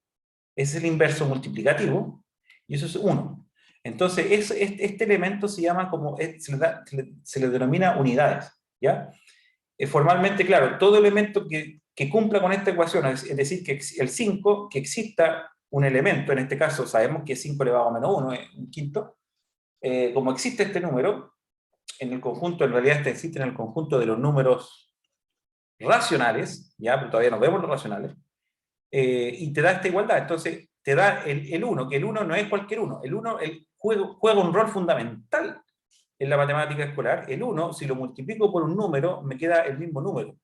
Ese es el inverso multiplicativo, y eso es 1. Entonces, este elemento se llama como, se le denomina unidades, ¿ya? Formalmente, claro, todo elemento que cumpla con esta ecuación, es decir, que el 5, que exista un elemento, en este caso sabemos que 5 elevado a menos 1 es un quinto, como existe este número, en el conjunto, en realidad este existe en el conjunto de los números racionales, ¿ya? Pero todavía no vemos los racionales, y te da esta igualdad. Entonces, te da el 1, que el 1 no es cualquier 1. El 1 juega un rol fundamental en la matemática escolar. El 1, si lo multiplico por un número, me queda el mismo número.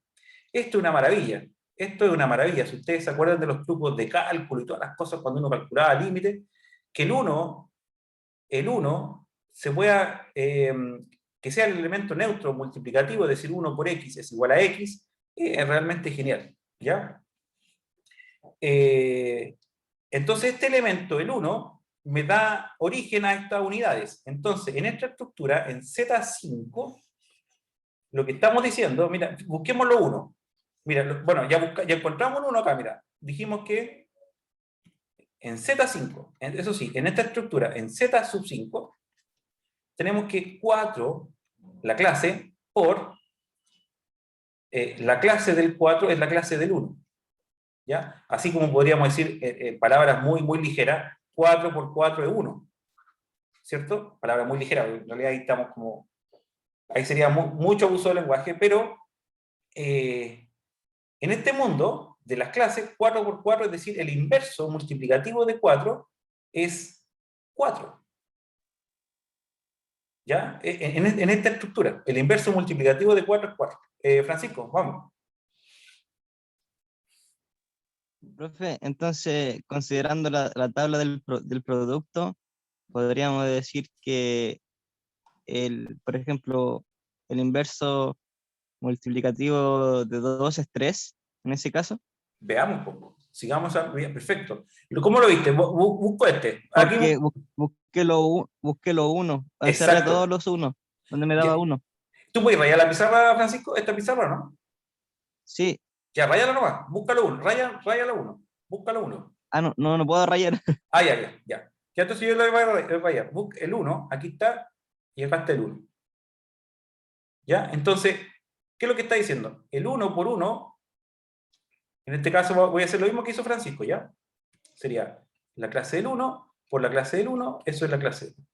Esto es una maravilla. Esto es una maravilla. Si ustedes se acuerdan de los trucos de cálculo y todas las cosas cuando uno calculaba límites, que el 1 se pueda, que sea el elemento neutro multiplicativo, es decir, 1 por x es igual a x, es realmente genial, ¿ya? Entonces este elemento, el 1, me da origen a estas unidades. Entonces, en esta estructura, en Z5, lo que estamos diciendo, mira, busquemos lo 1. Mira, bueno, ya encontramos un 1 acá, mira. Dijimos que en Z5, eso sí, en esta estructura, en Z sub 5, tenemos que 4, la clase, por la clase del 4 es la clase del 1. ¿Ya? Así como podríamos decir, palabras muy, muy ligeras, 4 por 4 es 1. ¿Cierto? Palabras muy ligeras, en realidad ahí estamos como... Ahí sería mucho abuso del lenguaje, pero en este mundo de las clases, 4 por 4, es decir, el inverso multiplicativo de 4 es 4. ¿Ya? En esta estructura, el inverso multiplicativo de 4 es 4. Francisco, vamos. Profe, entonces, considerando la tabla del producto, podríamos decir que, por ejemplo, el inverso multiplicativo de 2 es 3, en ese caso. Veamos un poco. Sigamos bien, perfecto. ¿Cómo lo viste? Busco este. Aquí busqué lo 1, cerré exacto. todos los 1, donde me daba 1. ¿Tú puedes rayar la pizarra, Francisco? Esta pizarra, ¿no? Sí. Ya, rayala nomás. Búscalo 1. Rayala 1. Búscalo 1. Ah, no puedo rayar. Ah, ya. Ya, entonces yo lo voy a rayar. El 1, aquí está, y acá está el 1. ¿Ya? Entonces, ¿qué es lo que está diciendo? El 1 por 1, en este caso voy a hacer lo mismo que hizo Francisco, ¿ya? Sería la clase del 1 por la clase del 1, eso es la clase del 1.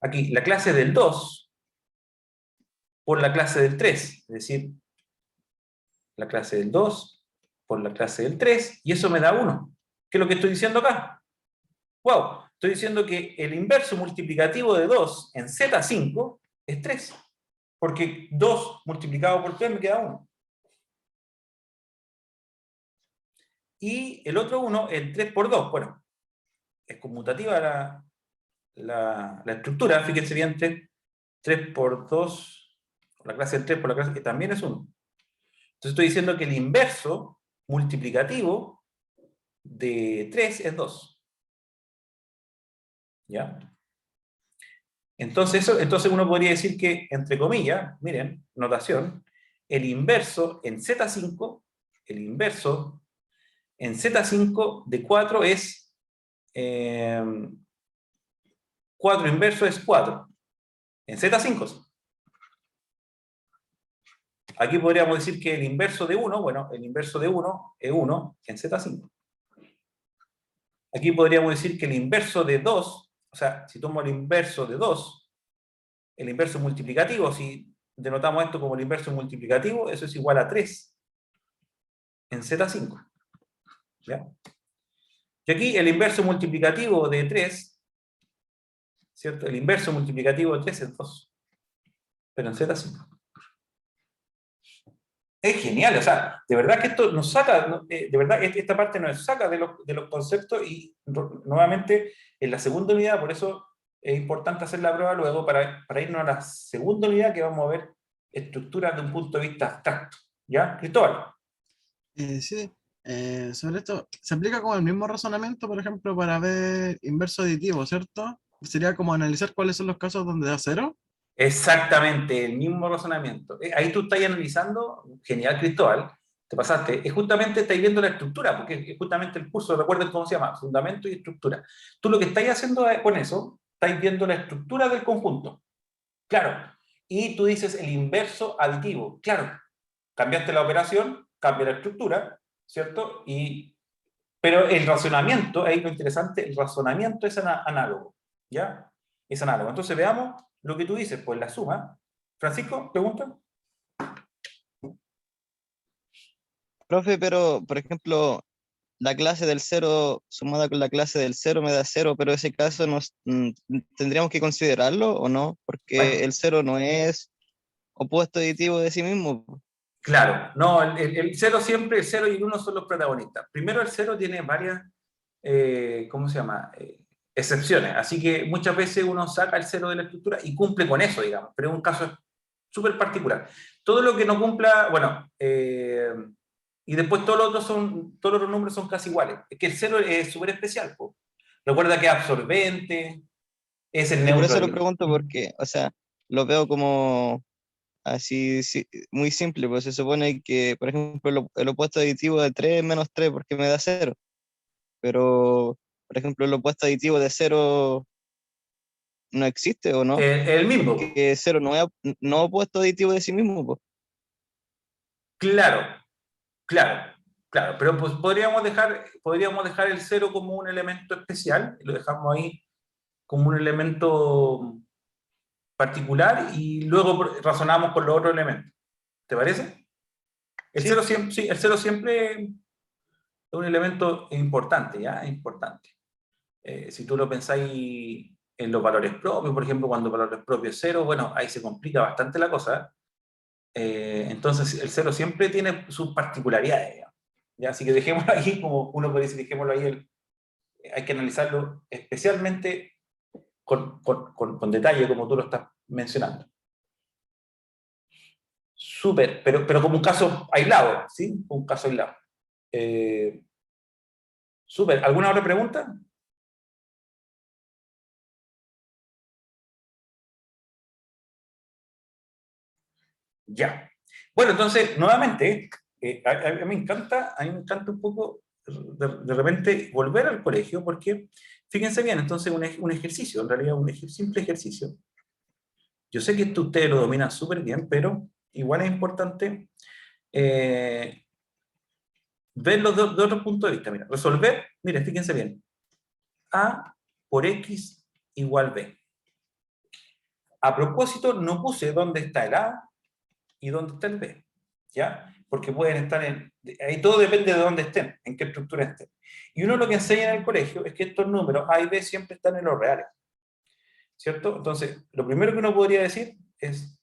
Aquí, la clase del 2 por la clase del 3, es decir, la clase del 2 por la clase del 3, y eso me da 1. ¿Qué es lo que estoy diciendo acá? ¡Wow! Estoy diciendo que el inverso multiplicativo de 2 en Z5 es 3, porque 2 multiplicado por 3 me queda 1. Y el otro 1, el 3 por 2, bueno, es conmutativa la estructura, fíjense bien, 3 por 2, por la clase del 3 por la clase, que también es 1. Entonces estoy diciendo que el inverso multiplicativo de 3 es 2. ¿Ya? Entonces uno podría decir que, entre comillas, miren, notación, el inverso en Z5, el inverso en Z5 de 4 es 4 inverso es 4. En Z5. Aquí podríamos decir que el inverso de 1, bueno, el inverso de 1 es 1 en Z5. Aquí podríamos decir que el inverso de 2, o sea, si tomo el inverso de 2, el inverso multiplicativo, si denotamos esto como el inverso multiplicativo, eso es igual a 3 en Z5. ¿Ya? Y aquí el inverso multiplicativo de 3, ¿cierto? El inverso multiplicativo de 3 es 2, pero en Z5. Es genial, o sea, de verdad que esto nos saca, de verdad esta parte nos saca de los conceptos, y nuevamente en la segunda unidad, por eso es importante hacer la prueba luego para irnos a la segunda unidad, que vamos a ver estructuras de un punto de vista abstracto. ¿Ya? Cristóbal. Sí, sobre esto, se aplica como el mismo razonamiento, por ejemplo, para ver inverso aditivo, ¿cierto? Sería como analizar cuáles son los casos donde da 0. Exactamente, el mismo razonamiento. Ahí tú estás analizando, genial, Cristóbal, te pasaste, es justamente estáis viendo la estructura, porque es justamente el curso, recuerden cómo se llama, fundamento y estructura. Tú lo que estáis haciendo con eso, estáis viendo la estructura del conjunto. Claro. Y tú dices el inverso aditivo. Claro. Cambiaste la operación, cambia la estructura, ¿cierto? Pero el razonamiento, ahí lo interesante, el razonamiento es análogo, ¿ya? Es análogo. Entonces veamos lo que tú dices, pues la suma. Francisco, pregunta. Profe, pero, por ejemplo, la clase del 0 sumada con la clase del 0 me da 0, pero ese caso tendríamos que considerarlo o no, porque Bueno, el 0 no es opuesto aditivo de sí mismo. claro, no, el 0 siempre, el 0 y el 1 son los protagonistas. Primero el 0 tiene varias, ¿cómo se llama? Excepciones, así que muchas veces uno saca el 0 de la estructura y cumple con eso, digamos, pero es un caso súper particular. Todo lo que no cumpla, bueno, y después todos los otros números son casi iguales. Es que el 0 es súper especial, po. Recuerda que es absorbente, es el Y por neutro. eso lo pregunto porque, o sea, lo veo como así, muy simple, pues se supone que, por ejemplo, el opuesto aditivo de 3 es menos 3 porque me da 0, pero, por ejemplo, el opuesto aditivo de 0 no existe o no, El mismo, porque 0 no es no opuesto aditivo de sí mismo, pues. claro, claro, claro, pero pues podríamos dejar el 0 como un elemento especial, y lo dejamos ahí como un elemento particular y luego razonamos con los otros elementos. ¿Te parece? El Sí, 0 siempre, sí, el 0 siempre es un elemento importante, ¿ya? Importante. Si tú lo pensáis en los valores propios, por ejemplo, cuando el valor propio es 0, bueno, ahí se complica bastante la cosa. Entonces, el 0 siempre tiene sus particularidades, ¿ya? ¿Ya? Así que dejémoslo ahí, como uno puede decir, dejémoslo ahí, hay que analizarlo especialmente con detalle, como tú lo estás mencionando. Súper, pero como un caso aislado, ¿sí? Un caso aislado. Súper. ¿Alguna otra pregunta? Ya. Bueno, entonces, nuevamente, a mí me encanta un poco de repente volver al colegio, porque fíjense bien, entonces un ejercicio, en realidad un simple ejercicio. Yo sé que esto ustedes lo dominan súper bien, pero igual es importante verlo de otro punto de vista. Mira, resolver, mira, fíjense bien, A por X igual B. A propósito, no puse dónde está el A y dónde está el B, ¿ya? Porque pueden estar ahí todo depende de dónde estén, en qué estructura estén. Y uno lo que enseña en el colegio es que estos números A y B siempre están en los reales, ¿cierto? Entonces, lo primero que uno podría decir es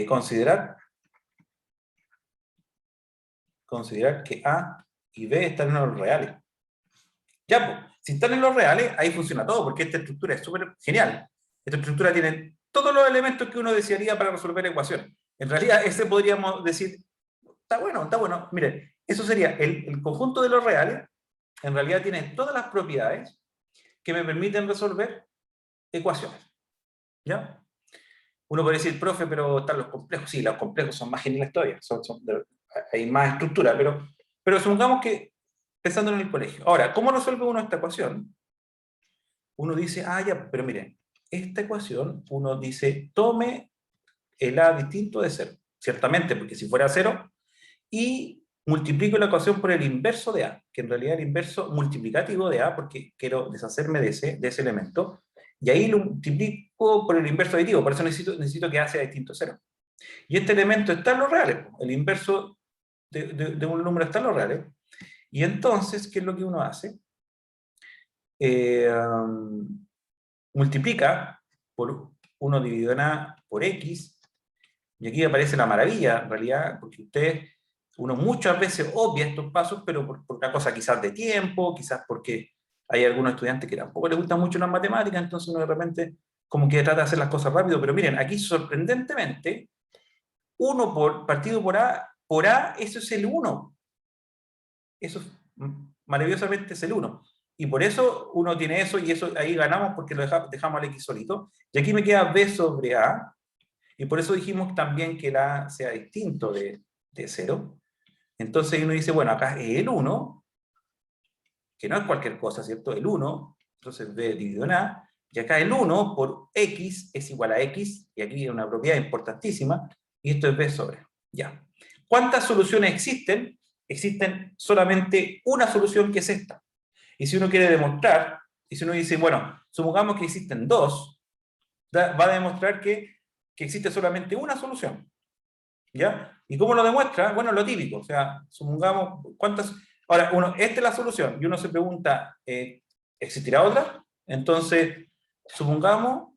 considerar que A y B están en los reales. Ya, pues, si están en los reales, ahí funciona todo, porque esta estructura es súper genial. Esta estructura tiene todos los elementos que uno desearía para resolver ecuaciones. En realidad, ese podríamos decir, está bueno, está bueno. Miren, eso sería el conjunto de los reales, en realidad tiene todas las propiedades que me permiten resolver ecuaciones. ¿Ya? Uno puede decir, profe, pero están los complejos. Sí, los complejos son más geniales todavía, hay más estructura, pero supongamos que pensando en el colegio. Ahora, ¿cómo resuelve uno esta ecuación? Uno dice, ah, ya, pero miren, esta ecuación, uno dice, tome el A distinto de 0. Ciertamente, porque si fuera 0, y multiplico la ecuación por el inverso de A, que en realidad es el inverso multiplicativo de A, porque quiero deshacerme de ese elemento, y ahí lo multiplico por el inverso aditivo, por eso necesito que A sea distinto a 0. Y este elemento está en los reales, el inverso de un número está en los reales, y entonces, ¿qué es lo que uno hace? Multiplica por 1 dividido en A por X, y aquí aparece la maravilla, en realidad, porque uno muchas veces obvia estos pasos, pero por una cosa quizás de tiempo, quizás porque hay algunos estudiantes que tampoco les gustan mucho las matemáticas, entonces uno de repente como que trata de hacer las cosas rápido, pero miren, aquí sorprendentemente, partido por A, eso es el 1. Eso maravillosamente es el 1. Y por eso uno tiene eso, y eso ahí ganamos porque lo dejamos al X solito. Y aquí me queda B sobre A, Y por eso dijimos también que la A sea distinto de 0. Entonces uno dice, bueno, acá es el 1, que no es cualquier cosa, ¿cierto? El 1, entonces B dividido en A, y acá el 1 por X es igual a X, y aquí hay una propiedad importantísima, y esto es B sobre A. Ya. ¿Cuántas soluciones existen? Existen solamente una solución, que es esta. Y si uno quiere demostrar, y si uno dice, bueno, supongamos que existen dos, va a demostrar que existe solamente una solución. ¿Ya? ¿Y cómo lo demuestra? Bueno, lo típico. O sea, supongamos, ¿cuántas? Ahora, esta es la solución, y uno se pregunta, ¿existirá otra? Entonces, supongamos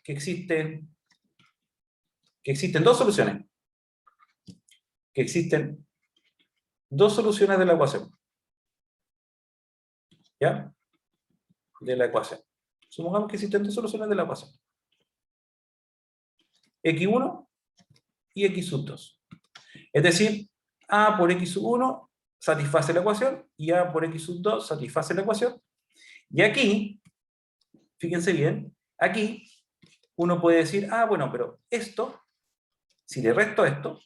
que existen dos soluciones. Que existen dos soluciones de la ecuación. ¿Ya? De la ecuación. Supongamos que existen dos soluciones de la ecuación. X1 y X sub 2. Es decir, A por X sub 1 satisface la ecuación y A por X sub 2 satisface la ecuación. Y aquí, fíjense bien, aquí uno puede decir, ah, bueno, pero esto, si le resto esto,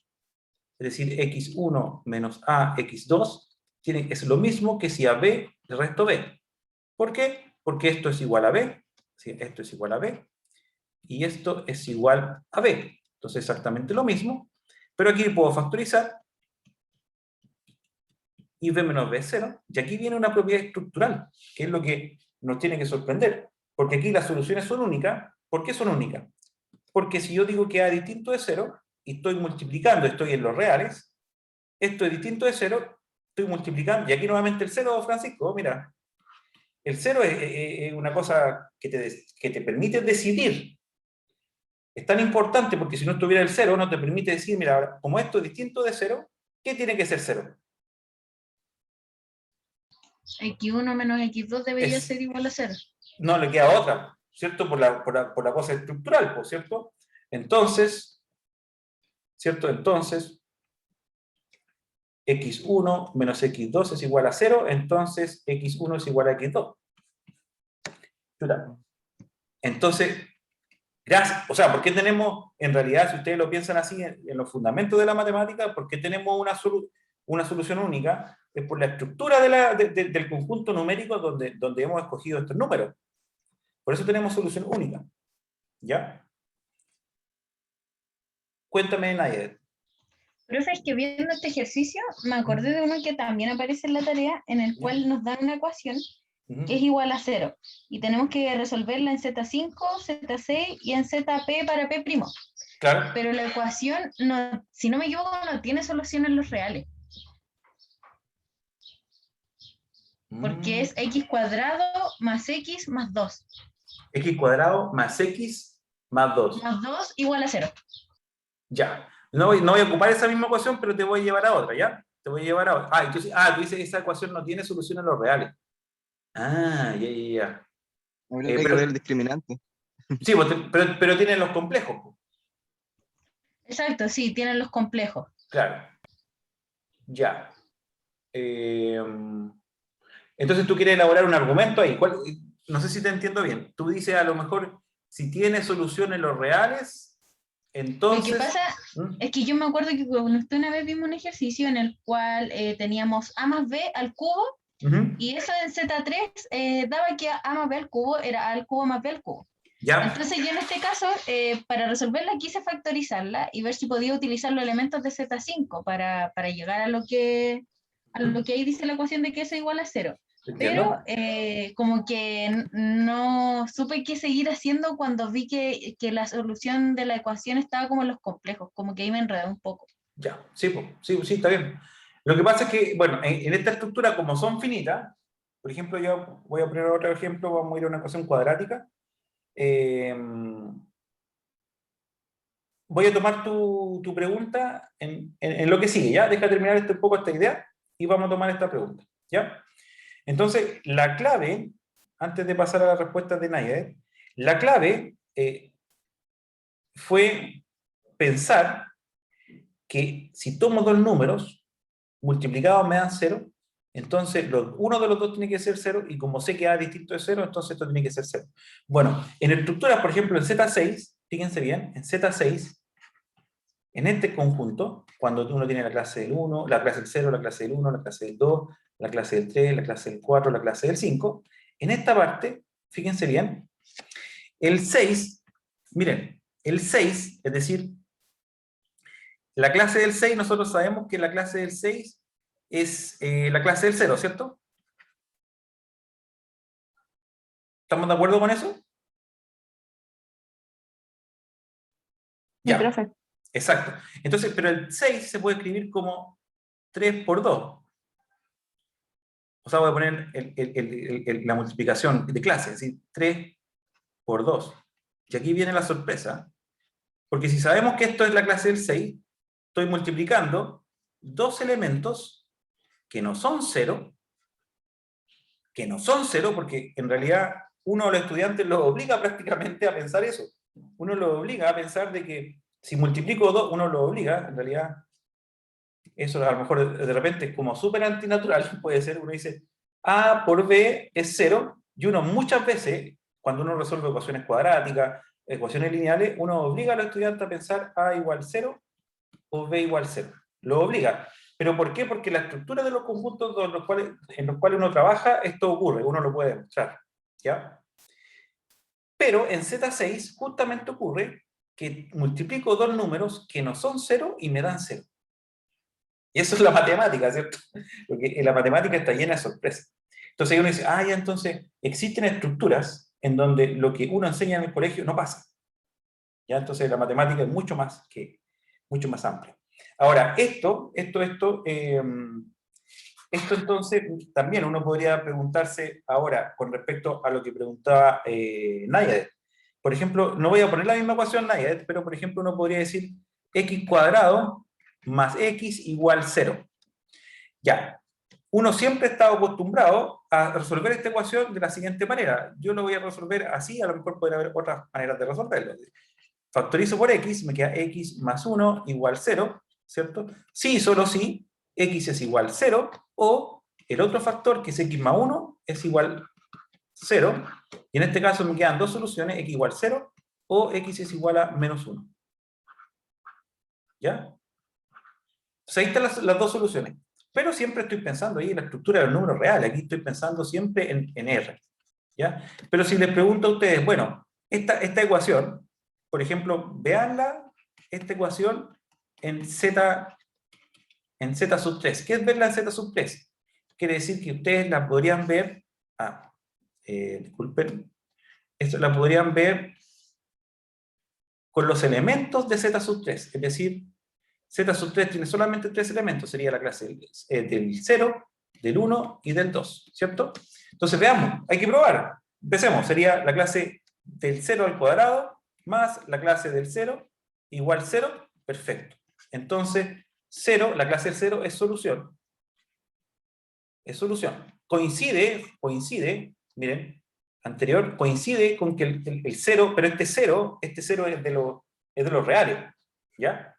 es decir, X1 menos A X2, es lo mismo que si a B le resto B. ¿Por qué? Porque esto es igual a B, ¿sí? Esto es igual a B, y esto es igual a B. Entonces exactamente lo mismo, pero aquí puedo factorizar, y B menos B es 0, y aquí viene una propiedad estructural, que es lo que nos tiene que sorprender, porque aquí las soluciones son únicas. ¿Por qué son únicas? Porque si yo digo que A distinto de 0, y estoy multiplicando, estoy en los reales, esto es distinto de 0, estoy multiplicando, y aquí nuevamente el 0, Francisco, mira, el 0 es una cosa que te permite decidir. Es tan importante porque si no estuviera el 0, no te permite decir, mira, como esto es distinto de 0, ¿qué tiene que ser 0? X1 menos X2 debería ser igual a 0. No le queda otra, ¿cierto? Por la cosa estructural, ¿por cierto? Entonces, ¿cierto? Entonces, X1 menos X2 es igual a 0, entonces X1 es igual a X2. Entonces, gracias, o sea, ¿por qué tenemos, en realidad, si ustedes lo piensan así, en los fundamentos de la matemática, ¿por qué tenemos una solución única? Es por la estructura del conjunto numérico donde hemos escogido estos números. Por eso tenemos solución única. ¿Ya? Cuéntame, Nayed. Profe, es que viendo este ejercicio, me acordé de uno que también aparece en la tarea, en el cual nos dan una ecuación que es igual a 0. Y tenemos que resolverla en Z5, Z6 y en ZP para P'. Claro. Pero la ecuación, no, si no me equivoco, no tiene solución en los reales. Porque es x cuadrado más x más 2. X cuadrado más x más 2. Más 2 igual a 0. Ya. No voy a ocupar esa misma ecuación, pero te voy a llevar a otra, ¿ya? Te voy a llevar a otra. Entonces, tú dices que esa ecuación no tiene solución en los reales. Ya. Habría que ver el discriminante. Sí, pero tienen los complejos. Exacto, sí, tienen los complejos. Claro. Ya. Entonces tú quieres elaborar un argumento ahí. No sé si te entiendo bien. Tú dices, a lo mejor, si tiene solución en los reales, entonces... Lo que pasa es que yo me acuerdo que una vez vimos un ejercicio en el cual teníamos A más B al cubo, y eso en Z3 daba que A más B al cubo era A al cubo más B al cubo. ¿Ya? Entonces yo en este caso, para resolverla, quise factorizarla y ver si podía utilizar los elementos de Z5 para llegar a lo que ahí dice la ecuación de que eso es igual a 0. Pero como que no supe qué seguir haciendo cuando vi que la solución de la ecuación estaba como en los complejos, como que ahí me enredé un poco. Ya, sí, está bien. Lo que pasa es que, bueno, en esta estructura, como son finitas, por ejemplo, yo voy a poner otro ejemplo, vamos a ir a una ecuación cuadrática. Voy a tomar tu pregunta en lo que sigue, ¿ya? Deja terminar un poco esta idea y vamos a tomar esta pregunta, ¿ya? Entonces, la clave, antes de pasar a la respuesta de Nayed, la clave fue pensar que si tomo dos números, multiplicados me dan 0, entonces uno de los dos tiene que ser 0, y como sé que A distinto de 0, entonces esto tiene que ser 0. Bueno, en estructuras, por ejemplo, en Z6, fíjense bien, en Z6, en este conjunto, cuando uno tiene la clase del 1, la clase del 0, la clase del 1, la clase del 2, la clase del 3, la clase del 4, la clase del 5, en esta parte, fíjense bien, el 6, miren, el 6, es decir, la clase del 6, nosotros sabemos que la clase del 6 es la clase del 0, ¿cierto? ¿Estamos de acuerdo con eso? Sí, Ya, profe. exacto. Entonces, pero el 6 se puede escribir como 3 por 2. O sea, voy a poner la multiplicación de clase, es decir, 3 por 2. Y aquí viene la sorpresa, porque si sabemos que esto es la clase del 6, estoy multiplicando dos elementos que no son 0, porque en realidad uno de los estudiantes los obliga prácticamente a pensar eso. Uno lo obliga a pensar de que si multiplico 2, uno lo obliga, en realidad, eso a lo mejor de repente es como súper antinatural, puede ser, uno dice, A por B es 0, y uno muchas veces, cuando uno resuelve ecuaciones cuadráticas, ecuaciones lineales, uno obliga a los estudiantes a pensar A igual 0 o B igual 0. Lo obliga. ¿Pero por qué? Porque la estructura de los conjuntos en los cuales uno trabaja, esto ocurre, uno lo puede demostrar. ¿Ya? Pero en Z6 justamente ocurre que multiplico dos números que no son 0 y me dan 0. Y eso es la matemática, ¿cierto? Porque la matemática está llena de sorpresas. Entonces uno dice, ya, entonces existen estructuras en donde lo que uno enseña en el colegio no pasa. ¿Ya? Entonces la matemática es mucho más amplia. Ahora, esto entonces también uno podría preguntarse ahora con respecto a lo que preguntaba Nayadet. Por ejemplo, no voy a poner la misma ecuación Nayadet, pero por ejemplo uno podría decir x cuadrado más x igual 0. Ya, uno siempre está acostumbrado a resolver esta ecuación de la siguiente manera. Yo lo voy a resolver así, a lo mejor podría haber otras maneras de resolverlo. Factorizo por x, me queda x más 1 igual 0, ¿cierto? Sí, solo sí, x es igual 0, o el otro factor, que es x más 1, es igual 0, y en este caso me quedan dos soluciones, x igual 0, o x es igual a menos 1. ¿Ya? Entonces ahí están las dos soluciones. Pero siempre estoy pensando ahí en la estructura de los números reales, aquí estoy pensando siempre en R. ¿Ya? Pero si les pregunto a ustedes, bueno, esta ecuación, por ejemplo, veanla, esta ecuación en Z sub 3. ¿Qué es verla en Z sub 3? Quiere decir que ustedes la podrían ver, disculpen, esto la podrían ver con los elementos de Z sub 3, es decir, Z sub 3 tiene solamente tres elementos, sería la clase del 0, del 1 y del 2, ¿cierto? Entonces veamos, hay que probar. Empecemos, sería la clase del 0 al cuadrado más la clase del 0 igual 0, perfecto. Entonces, 0, la clase del 0 es solución. Es solución. Coincide, miren, anterior, coincide con que el 0, pero este 0 es de los reales, ¿ya?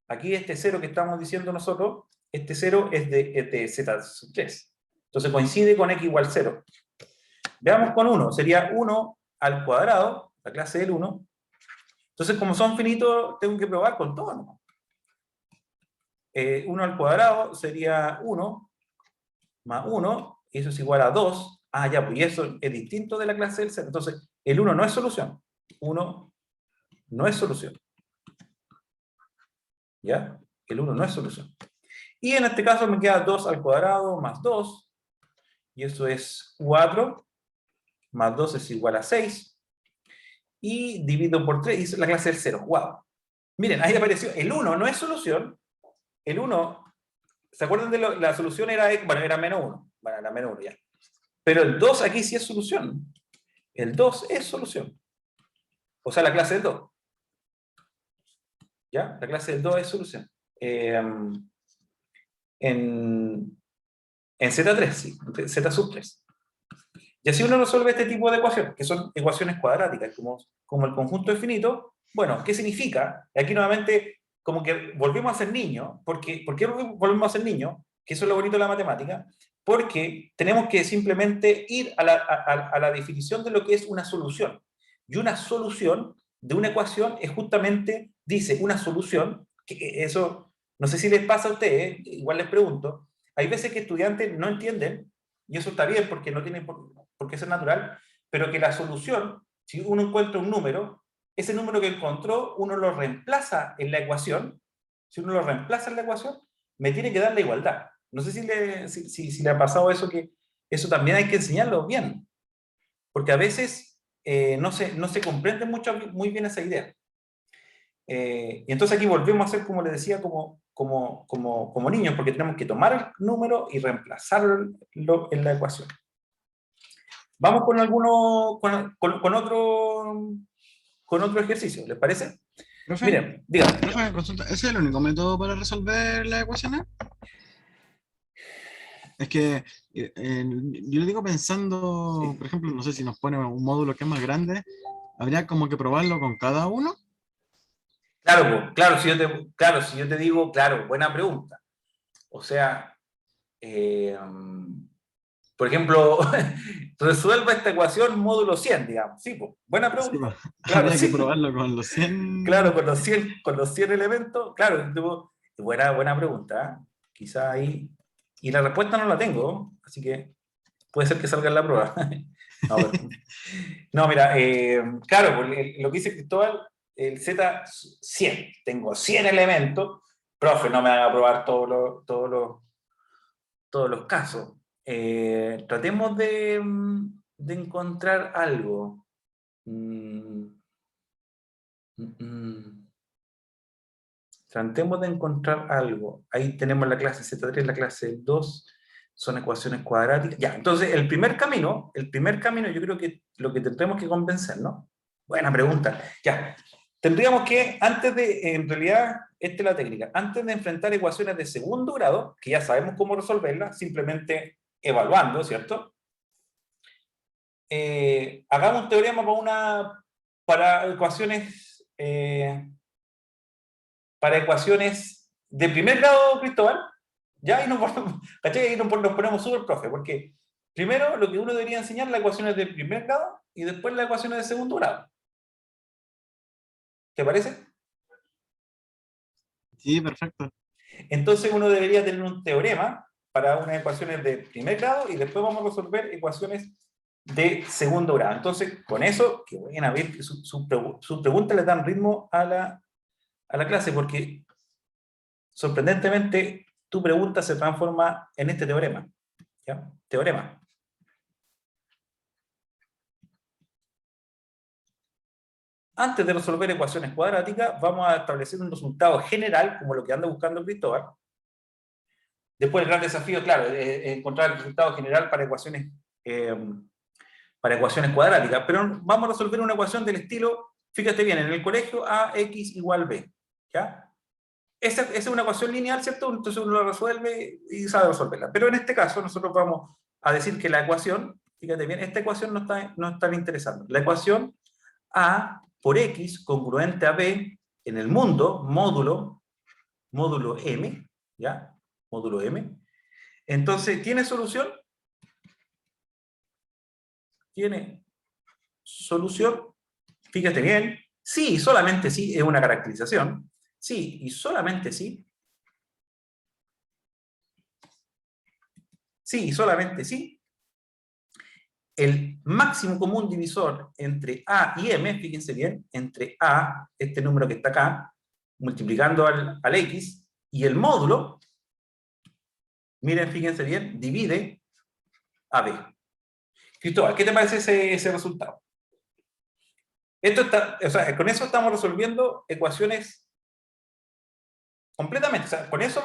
Aquí este 0 que estamos diciendo nosotros, este 0 es de Z sub 3. Entonces coincide con x igual 0. Veamos con 1, sería 1 al cuadrado, la clase del 1. Entonces, como son finitos, tengo que probar con todo, ¿no? 1 al cuadrado sería 1 más 1, y eso es igual a 2. Ya, pues y eso es distinto de la clase del 0. Entonces, el 1 no es solución. 1 no es solución. ¿Ya? El 1 no es solución. Y en este caso me queda 2 al cuadrado más 2, y eso es 4, más 2 es igual a 6, y divido por 3, y es la clase del 0. ¡Wow! Miren, ahí apareció, el 1 no es solución, el 1, ¿se acuerdan de la solución? Era menos 1, bueno, era menos 1 ya. Pero el 2 aquí sí es solución. El 2 es solución. O sea, la clase del 2. ¿Ya? La clase del 2 es solución. En Z3, sí, Z sub 3. Y así uno resuelve este tipo de ecuaciones, que son ecuaciones cuadráticas, como el conjunto es finito. Bueno, ¿qué significa? Aquí nuevamente, como que volvemos a ser niños. ¿Por qué volvemos a ser niños? que eso es lo bonito de la matemática, porque tenemos que simplemente ir a la definición de lo que es una solución. Y una solución de una ecuación es justamente, dice, una solución, que eso, no sé si les pasa a ustedes, igual les pregunto, hay veces que estudiantes no entienden, y eso está bien porque no tiene por qué ser natural, pero que la solución, si uno encuentra un número, ese número que encontró, uno lo reemplaza en la ecuación, si uno lo reemplaza en la ecuación, me tiene que dar la igualdad. No sé si le ha pasado eso, que eso también hay que enseñarlo bien, porque a veces no se comprende muy bien esa idea. Y entonces aquí volvemos a hacer, como les decía, como niños, porque tenemos que tomar el número y reemplazarlo en la ecuación. Vamos con otro ejercicio, ¿les parece? Profe, Miren, díganme. profe, consulta, ¿ese es el único método para resolver las ecuaciones? Es que yo le digo pensando, por ejemplo, no sé si nos pone un módulo que es más grande, habría como que probarlo con cada uno. Claro, si yo te digo, claro, buena pregunta. O sea, por ejemplo, resuelva esta ecuación módulo 100, digamos. Sí, pues, buena Sí, pregunta. pues, Claro, habría que sí. probarlo con los 100. Claro, con los 100 elementos. Claro, buena pregunta. Quizá ahí... Y la respuesta no la tengo, así que puede ser que salga en la prueba. No, no, mira, claro, lo que dice Cristóbal, el Z100, tengo 100 elementos, profe, no me haga probar todos los casos. Tratemos de encontrar algo. Tratemos de encontrar algo. Ahí tenemos la clase Z3, la clase 2, son ecuaciones cuadráticas. Ya, entonces el primer camino yo creo que lo que tendremos que convencer, ¿no? Buena pregunta. Ya, tendríamos que, en realidad, esta es la técnica, antes de enfrentar ecuaciones de segundo grado, que ya sabemos cómo resolverlas, simplemente evaluando, ¿cierto? Hagamos un teorema para ecuaciones de primer grado, Cristóbal, ya, y ¿cachai? Ahí nos ponemos súper profe, porque primero lo que uno debería enseñar las ecuaciones de primer grado y después las ecuaciones de segundo grado. ¿Te parece? Sí, perfecto. Entonces uno debería tener un teorema para unas ecuaciones de primer grado y después vamos a resolver ecuaciones de segundo grado. Entonces, con eso, que vayan a ver que sus preguntas le dan ritmo a la clase, porque sorprendentemente tu pregunta se transforma en este teorema. ¿Ya? Teorema. Antes de resolver ecuaciones cuadráticas, vamos a establecer un resultado general, como lo que anda buscando Cristóbal. Después el gran desafío, claro, es encontrar el resultado general para ecuaciones cuadráticas. Pero vamos a resolver una ecuación del estilo, fíjate bien, en el colegio AX igual B. ¿Ya? Esa es una ecuación lineal, ¿cierto? Entonces uno la resuelve y sabe resolverla. Pero en este caso nosotros vamos a decir que la ecuación, fíjate bien, esta ecuación no está interesando. La ecuación A por X congruente a B en el mundo, módulo M, ¿ya? Módulo M. Entonces, ¿tiene solución? ¿Tiene solución? Fíjate bien. Sí, solamente sí, es una caracterización. Sí, y solamente sí. Sí, y solamente sí. El máximo común divisor entre A y M, fíjense bien, entre A, este número que está acá, multiplicando al X, y el módulo, miren, fíjense bien, divide a B. Cristóbal, ¿qué te parece ese resultado? Con eso estamos resolviendo ecuaciones completamente. O sea, con eso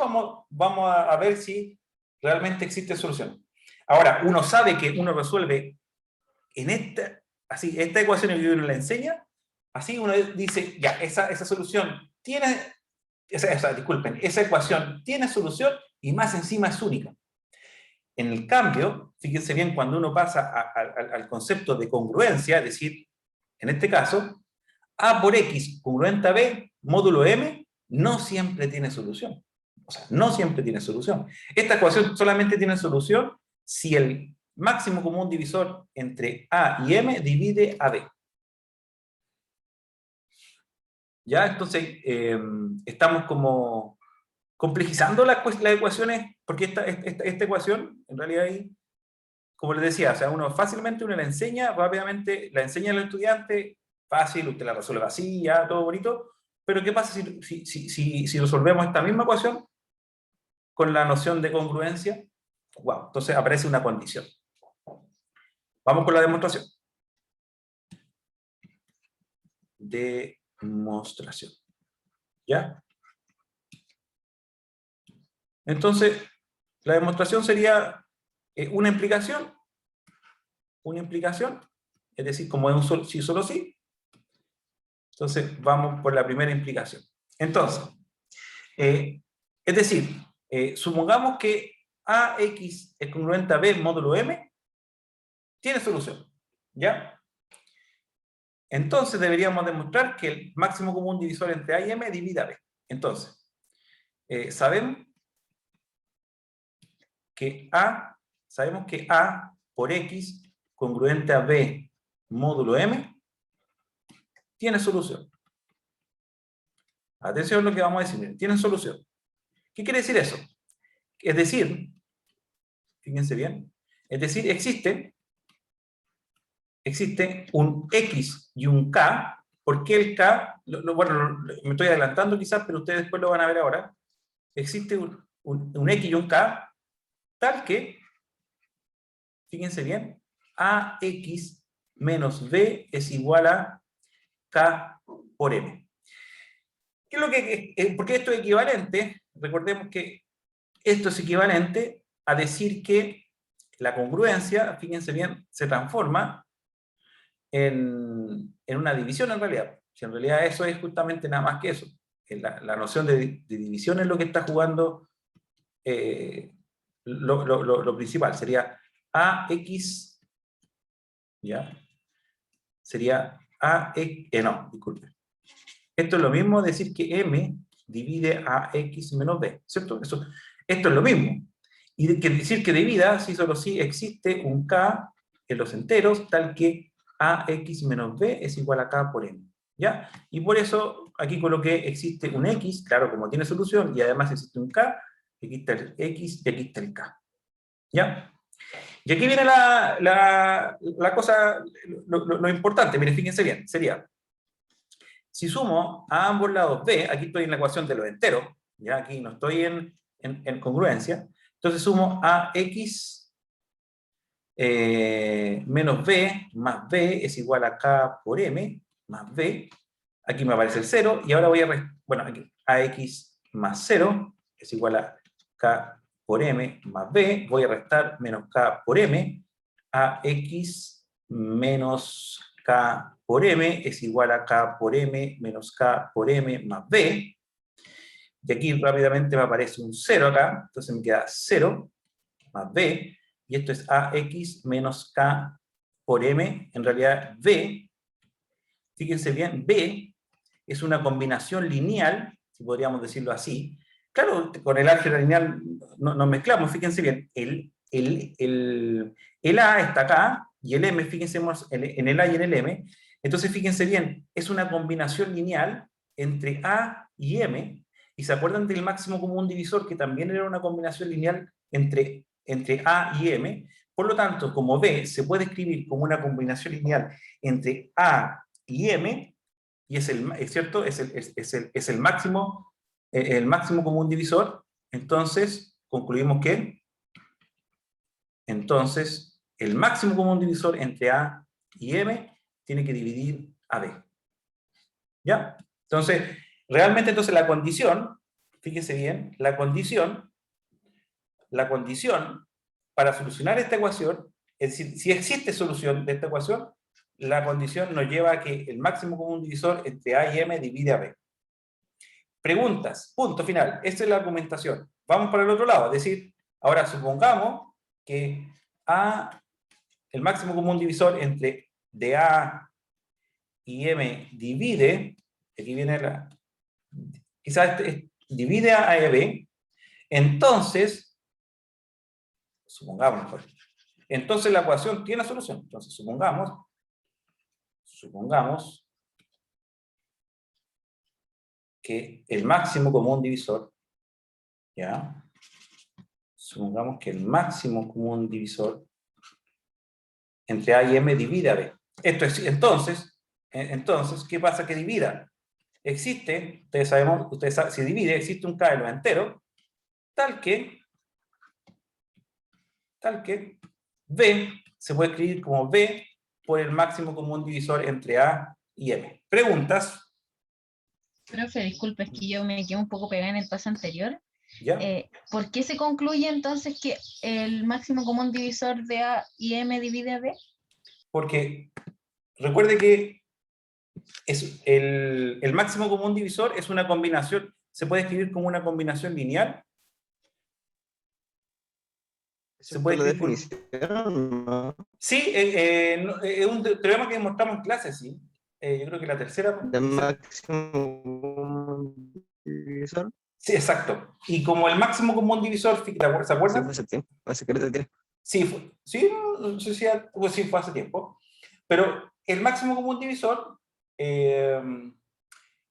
vamos a ver si realmente existe solución. Ahora, uno sabe que uno resuelve en esta ecuación que uno la enseña, así uno dice, ya, esa solución tiene, disculpen, esa ecuación tiene solución y más encima es única. En el cambio, fíjense bien, cuando uno pasa al concepto de congruencia, es decir, en este caso, A por X congruente a B, módulo M, no siempre tiene solución. O sea, no siempre tiene solución. Esta ecuación solamente tiene solución si el máximo común divisor entre A y M divide a B. ¿Ya? Entonces, estamos como complejizando las ecuaciones, porque esta ecuación, en realidad, ahí, como les decía, o sea, uno la enseña rápidamente, la enseña al estudiante, fácil, usted la resuelve así, ya, todo bonito, pero ¿qué pasa si resolvemos esta misma ecuación con la noción de congruencia? Wow, entonces aparece una condición. Vamos con la demostración. Demostración. ¿Ya? Entonces, la demostración sería una implicación, es decir, como es un sí, solo sí. Entonces, vamos por la primera implicación. Entonces, es decir, supongamos que AX es congruente a B módulo M, tiene solución, ¿ya? Entonces, deberíamos demostrar que el máximo común divisor entre A y M divide a B. Entonces, sabemos que A por X congruente a B módulo M tiene solución. Atención a lo que vamos a decir, tienen solución. ¿Qué quiere decir eso? Es decir, fíjense bien, es decir, existe un X y un K. ¿Por qué el K? Bueno, me estoy adelantando quizás, pero ustedes después lo van a ver ahora. Existe un X y un K tal que, fíjense bien, AX menos B es igual a K por M. ¿Qué es lo que, porque esto es equivalente? Recordemos que esto es equivalente a decir que la congruencia, fíjense bien, se transforma en una división en realidad. Si en realidad eso es justamente nada más que eso. La noción de división es lo que está jugando lo principal. Sería AX, ¿ya? Sería AX, no, disculpe. Esto es lo mismo decir que M divide a X menos B, ¿cierto? Esto es lo mismo. Y decir que divida, si solo si existe un K en los enteros, tal que AX menos B es igual a K por M, ¿ya? Y por eso aquí coloqué existe un X, claro, como tiene solución, y además existe un K, aquí está el X y aquí está el K, ¿ya? Y aquí viene la cosa, lo importante, miren, fíjense bien, sería, si sumo a ambos lados b, aquí estoy en la ecuación de los enteros, ya aquí no estoy en congruencia, entonces sumo a x menos b más b es igual a k por m más b, aquí me aparece el 0, y ahora voy a, bueno, aquí ax más 0 es igual a k por m más b, voy a restar menos k por m, ax menos k por m es igual a k por m menos k por m más b, y aquí rápidamente me aparece un 0 acá, entonces me queda 0 más b, y esto es ax menos k por m, en realidad b, fíjense bien, b es una combinación lineal, si podríamos decirlo así. Claro, con el álgebra lineal nos mezclamos, fíjense bien, el a está acá, y el m, fíjense en el a y en el m, entonces fíjense bien, es una combinación lineal entre a y m, y se acuerdan del máximo común divisor, que también era una combinación lineal entre a y m, por lo tanto, como b se puede escribir como una combinación lineal entre a y m, y es cierto, es el máximo común divisor, entonces concluimos que entonces el máximo común divisor entre A y M tiene que dividir a B. ¿Ya? Entonces, realmente entonces la condición, fíjese bien, la condición para solucionar esta ecuación, es decir, si existe solución de esta ecuación, la condición nos lleva a que el máximo común divisor entre A y M divide a B. Preguntas, punto final. Esta es la argumentación. Vamos para el otro lado, es decir, ahora supongamos que el máximo común divisor entre A y M divide, aquí viene quizás divide a B, Entonces, supongamos mejor, entonces la ecuación tiene solución. Entonces, supongamos que el máximo común divisor, ¿ya? Supongamos que el máximo común divisor entre A y M divide a B. Esto es, entonces, ¿qué pasa que divida? Existe, ustedes saben, si divide, existe un K de los enteros, tal que B se puede escribir como B por el máximo común divisor entre A y M. ¿Preguntas? Profe, disculpe, es que yo me quedé un poco pegada en el paso anterior. ¿Ya? ¿Por qué se concluye entonces que el máximo común divisor de A y M divide a B? Porque recuerde que es el máximo común divisor es una combinación, se puede escribir como una combinación lineal. Se puede la escribir definición, ¿no? Sí, es un teorema que demostramos en clase, sí. Yo creo que la tercera. Del máximo común divisor. Sí, exacto. Y como el máximo común divisor, ¿se Sí, acuerdan? fue hace tiempo, hace que de tiempo. Sí, no sé si pues sí, fue hace tiempo. Pero el máximo común divisor,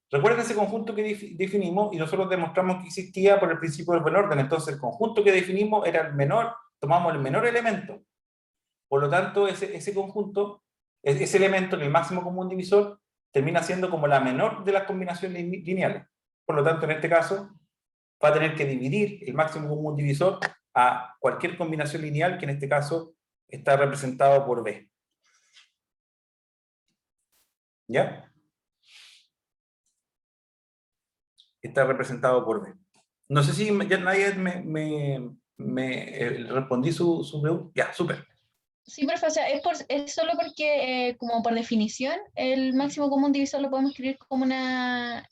recuerden ese conjunto que definimos y nosotros demostramos que existía por el principio del buen orden. Entonces el conjunto que definimos era el menor, tomamos el menor elemento. Por lo tanto, ese conjunto, ese elemento, el máximo común divisor, termina siendo como la menor de las combinaciones lineales. Por lo tanto, en este caso, va a tener que dividir el máximo común divisor a cualquier combinación lineal, que en este caso está representado por B. ¿Ya? Está representado por B. No sé si ya nadie me respondí su pregunta. Ya, súper. Sí, profe, o sea, es solo porque, como por definición, el máximo común divisor lo podemos escribir como una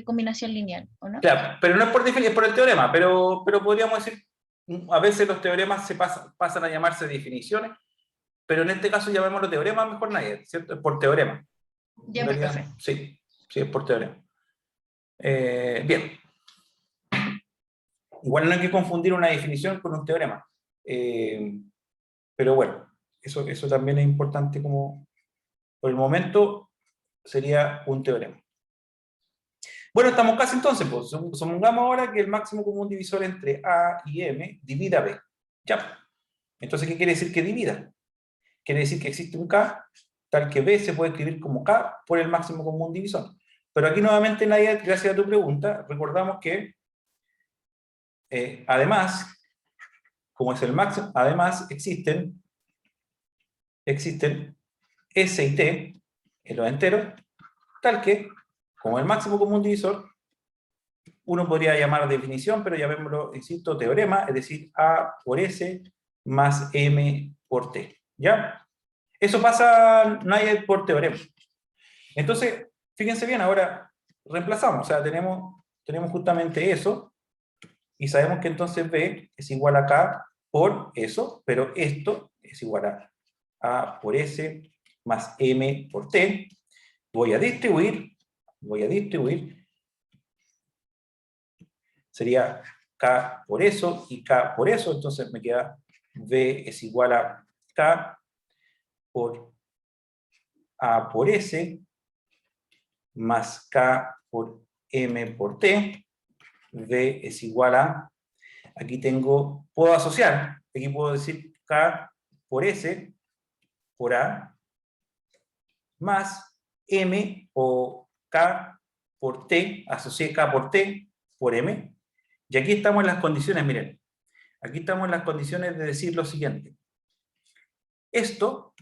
combinación lineal, ¿o no? Claro, pero no es por definir, es por el teorema, pero podríamos decir, a veces los teoremas se pasan a llamarse definiciones, pero en este caso llamémoslo teorema mejor nadie, ¿cierto? Es por teorema. Ya, En realidad, profe. sí, es por teorema. Bien. Igual no hay que confundir una definición con un teorema. Pero bueno, eso también es importante como, por el momento, sería un teorema. Bueno, estamos casi entonces, pues, supongamos ahora que el máximo común divisor entre A y M divida B. Ya. Entonces, ¿qué quiere decir que divida? Quiere decir que existe un K, tal que B se puede escribir como K por el máximo común divisor. Pero aquí nuevamente, Nadia, gracias a tu pregunta, recordamos que además, como es el máximo, además existen S y T en los enteros, tal que, como el máximo común divisor, uno podría llamar definición, pero llamémoslo, insisto, teorema, es decir, A por S más M por T. ¿Ya? Eso pasa nadie por teorema. Entonces, fíjense bien, ahora reemplazamos, o sea, tenemos justamente eso, y sabemos que entonces B es igual a K por eso, pero esto es igual a A por S más M por T. Voy a distribuir, sería K por eso y K por eso, entonces me queda B es igual a K por A por S más K por M por T. V es igual a, aquí puedo asociar, aquí puedo decir K por S por A más M o K por T, asocié K por T por M. Y aquí estamos en las condiciones, miren, aquí estamos en las condiciones de decir lo siguiente. Esta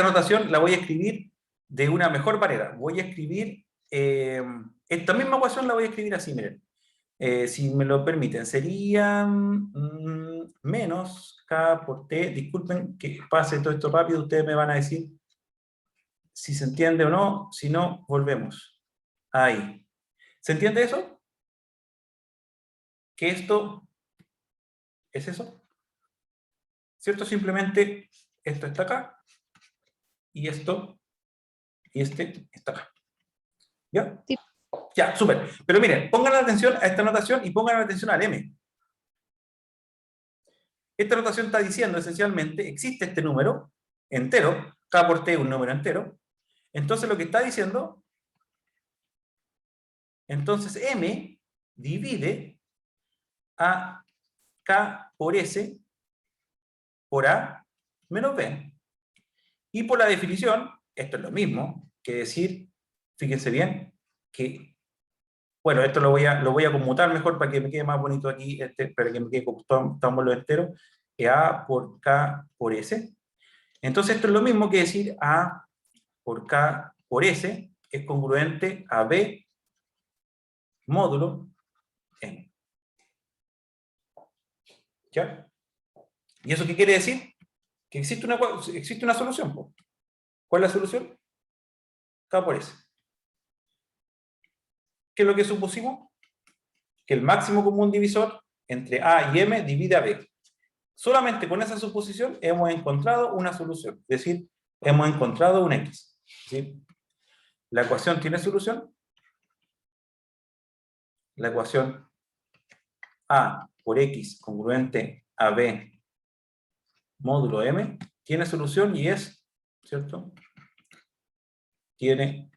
notación la voy a escribir de una mejor manera. Voy a escribir, esta misma ecuación la voy a escribir así, miren. Si me lo permiten, sería menos K por T. Disculpen que pase todo esto rápido, ustedes me van a decir si se entiende o no, si no, volvemos. Ahí. ¿Se entiende eso? Que esto es eso. ¿Cierto? Simplemente esto está acá y esto y este está acá. ¿Ya? Sí, Ya, súper. Pero miren, pongan atención a esta notación y pongan atención al M. Esta notación está diciendo esencialmente, existe este número entero, K por T es un número entero. Entonces lo que está diciendo, entonces M divide a K por S por A menos B. Y por la definición, esto es lo mismo que decir, fíjense bien, que, bueno, esto lo voy a conmutar mejor para que me quede más bonito aquí, para que me quede como estamos los enteros, que A por K por S. Entonces esto es lo mismo que decir A por K por S es congruente a B módulo N. ¿Ya? ¿Y eso qué quiere decir? Que existe una solución. ¿Po? ¿Cuál es la solución? K por S. ¿Qué es lo que supusimos? Que el máximo común divisor entre A y M divide a B. Solamente con esa suposición hemos encontrado una solución. Es decir, hemos encontrado un X. ¿Sí? ¿La ecuación tiene solución? La ecuación A por X congruente a B módulo M tiene solución y es, ¿cierto? Tiene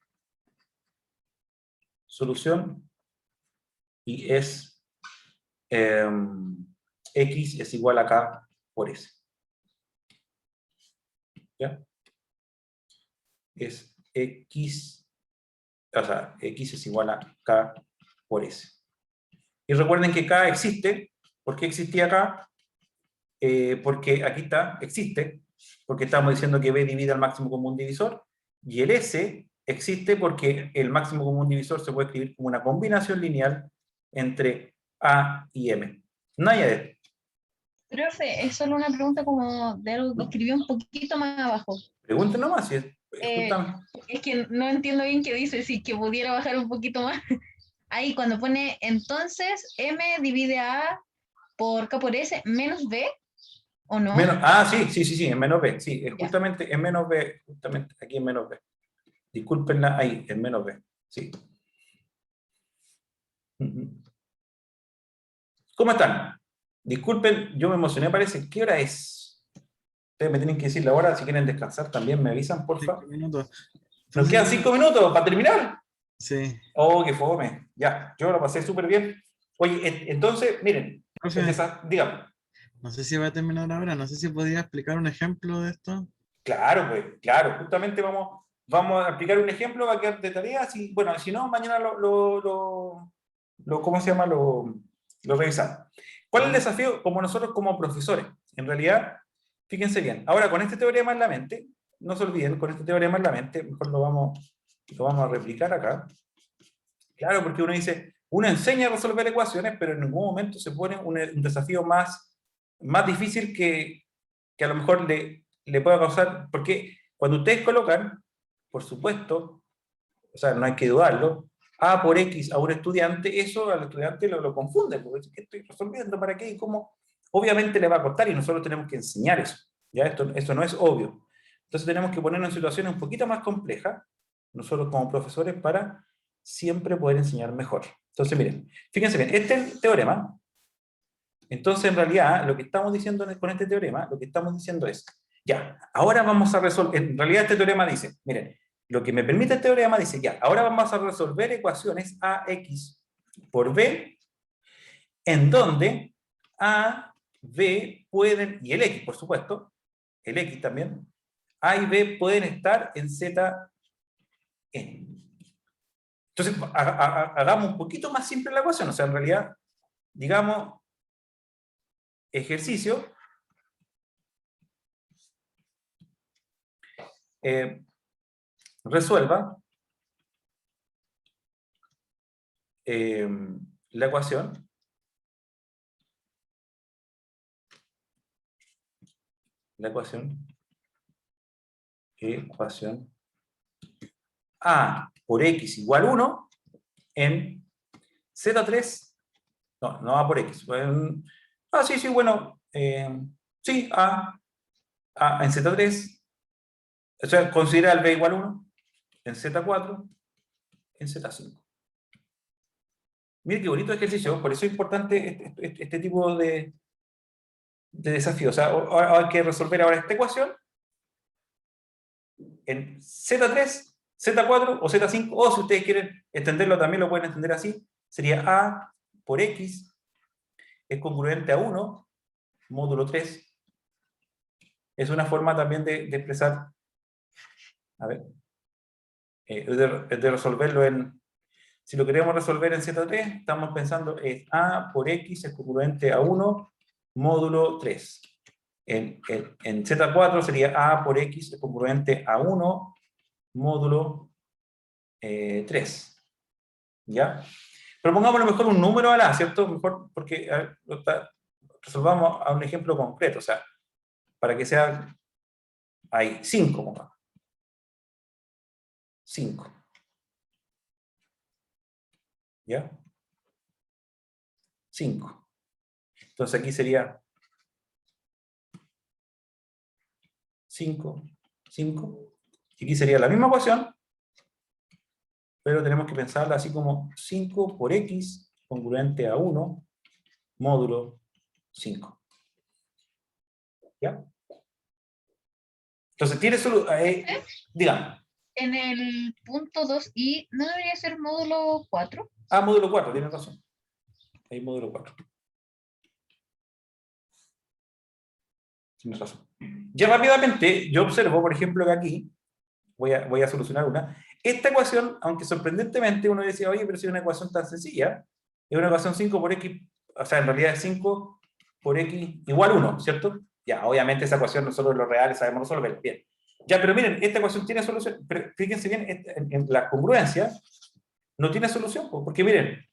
solución y es X es igual a K por S. ¿Ya? Es X, o sea, X es igual a K por S. Y recuerden que K existe. ¿Por qué existía K? Porque aquí está, existe, porque estamos diciendo que B divide al máximo común divisor, y el S existe porque el máximo común divisor se puede escribir como una combinación lineal entre A y M. Nada de esto. Profe, es solo una pregunta como de algo que escribió un poquito más abajo. Pregunten nomás si es justamente. Es que no entiendo bien qué dice, si que pudiera bajar un poquito más. Ahí cuando pone entonces M divide A por K por S menos B, ¿o no? Sí, en menos B. Sí, es justamente en menos B, justamente aquí en menos B. Discúlpenla ahí, en menos B. Sí. ¿Cómo están? Disculpen, yo me emocioné, parece. ¿Qué hora es? Ustedes me tienen que decir la hora, si quieren descansar también me avisan, por favor. 5 minutos. Nos quedan 5 minutos para terminar. Sí. Oh, qué fome. Ya, yo lo pasé súper bien. Oye, entonces, miren, Profe, dígame. no sé si va a terminar ahora, no sé si podría explicar un ejemplo de esto. Claro, pues, claro, justamente vamos a aplicar un ejemplo, va a quedar de tareas y, bueno, si no, mañana ¿cómo se llama? Lo revisamos. ¿Cuál es el desafío? Como nosotros como profesores, en realidad, fíjense bien, ahora con este teorema en la mente, no se olviden, con este teorema en la mente, mejor lo vamos a replicar acá. Claro, porque uno dice, uno enseña a resolver ecuaciones, pero en ningún momento se pone un desafío más difícil que a lo mejor le pueda causar, porque cuando ustedes colocan, por supuesto, o sea, no hay que dudarlo, A por X a un estudiante, eso al estudiante lo confunde, porque es que estoy resolviendo, ¿para qué? Y cómo, obviamente le va a costar y nosotros tenemos que enseñar eso, ¿ya? Esto no es obvio. Entonces tenemos que ponernos en situaciones un poquito más complejas, nosotros como profesores, para siempre poder enseñar mejor. Entonces, miren, fíjense bien, este es el teorema. Entonces, en realidad, lo que estamos diciendo con este teorema, lo que estamos diciendo es, ya, ahora vamos a resolver, en realidad este teorema dice, miren, lo que me permite el teorema dice, ya, ahora vamos a resolver ecuaciones AX por B, en donde A, B pueden, y el X, por supuesto, el X también, A y B pueden estar en Z, N. Entonces, hagamos un poquito más simple la ecuación, o sea, en realidad, digamos, ejercicio, resuelva la ecuación A por X igual 1 en Z3, no A por X, sí, bueno, sí, A en Z3, o sea, considera el B igual 1 en Z4, en Z5. Mire qué bonito ejercicio, por eso es importante este tipo de desafío. O sea, ahora hay que resolver ahora esta ecuación en Z3, Z4 o Z5, o si ustedes quieren extenderlo también lo pueden extender así. Sería A por X es congruente a 1 módulo 3. Es una forma también de expresar, a ver, de resolverlo en, si lo queremos resolver en Z3, estamos pensando es A por X es congruente a 1 módulo 3. En Z4 sería A por X es congruente a 1 módulo 3. ¿Ya? Pero pongamos a lo mejor un número a la, ¿cierto? Mejor porque resolvamos a un ejemplo concreto, o sea, para que sea, hay 5, 5. ¿Ya? 5. Entonces aquí sería 5, 5. Y aquí sería la misma ecuación, pero tenemos que pensarla así como 5 por X congruente a 1 módulo 5. ¿Ya? Entonces tiene solo... dígame. En el punto 2i, ¿no debería ser módulo 4? Ah, módulo 4, tienes razón. Ahí módulo 4. Tienes razón. Ya rápidamente, yo observo, por ejemplo, que aquí, voy a solucionar una. Esta ecuación, aunque sorprendentemente uno decía, oye, pero si es una ecuación tan sencilla, es una ecuación 5 por X, o sea, en realidad es 5 por X igual 1, ¿cierto? Ya, obviamente esa ecuación nosotros los reales sabemos resolver, bien. Ya, pero miren, esta ecuación tiene solución, pero fíjense bien, en la congruencia no tiene solución, porque miren,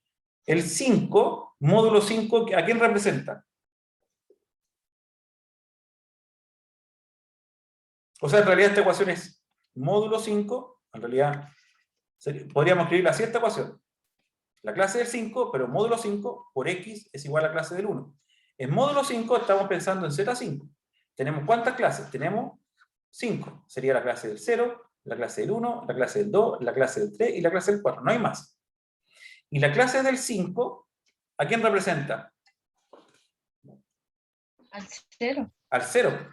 el 5, módulo 5, ¿a quién representa? O sea, en realidad esta ecuación es módulo 5, en realidad podríamos escribirla así esta ecuación. La clase del 5, pero módulo 5 por X es igual a la clase del 1. En módulo 5 estamos pensando en Z5. ¿Tenemos cuántas clases? Tenemos 5. Sería la clase del 0, la clase del 1, la clase del 2, la clase del 3 y la clase del 4. No hay más. Y la clase del 5, ¿a quién representa? Al 0. Al 0.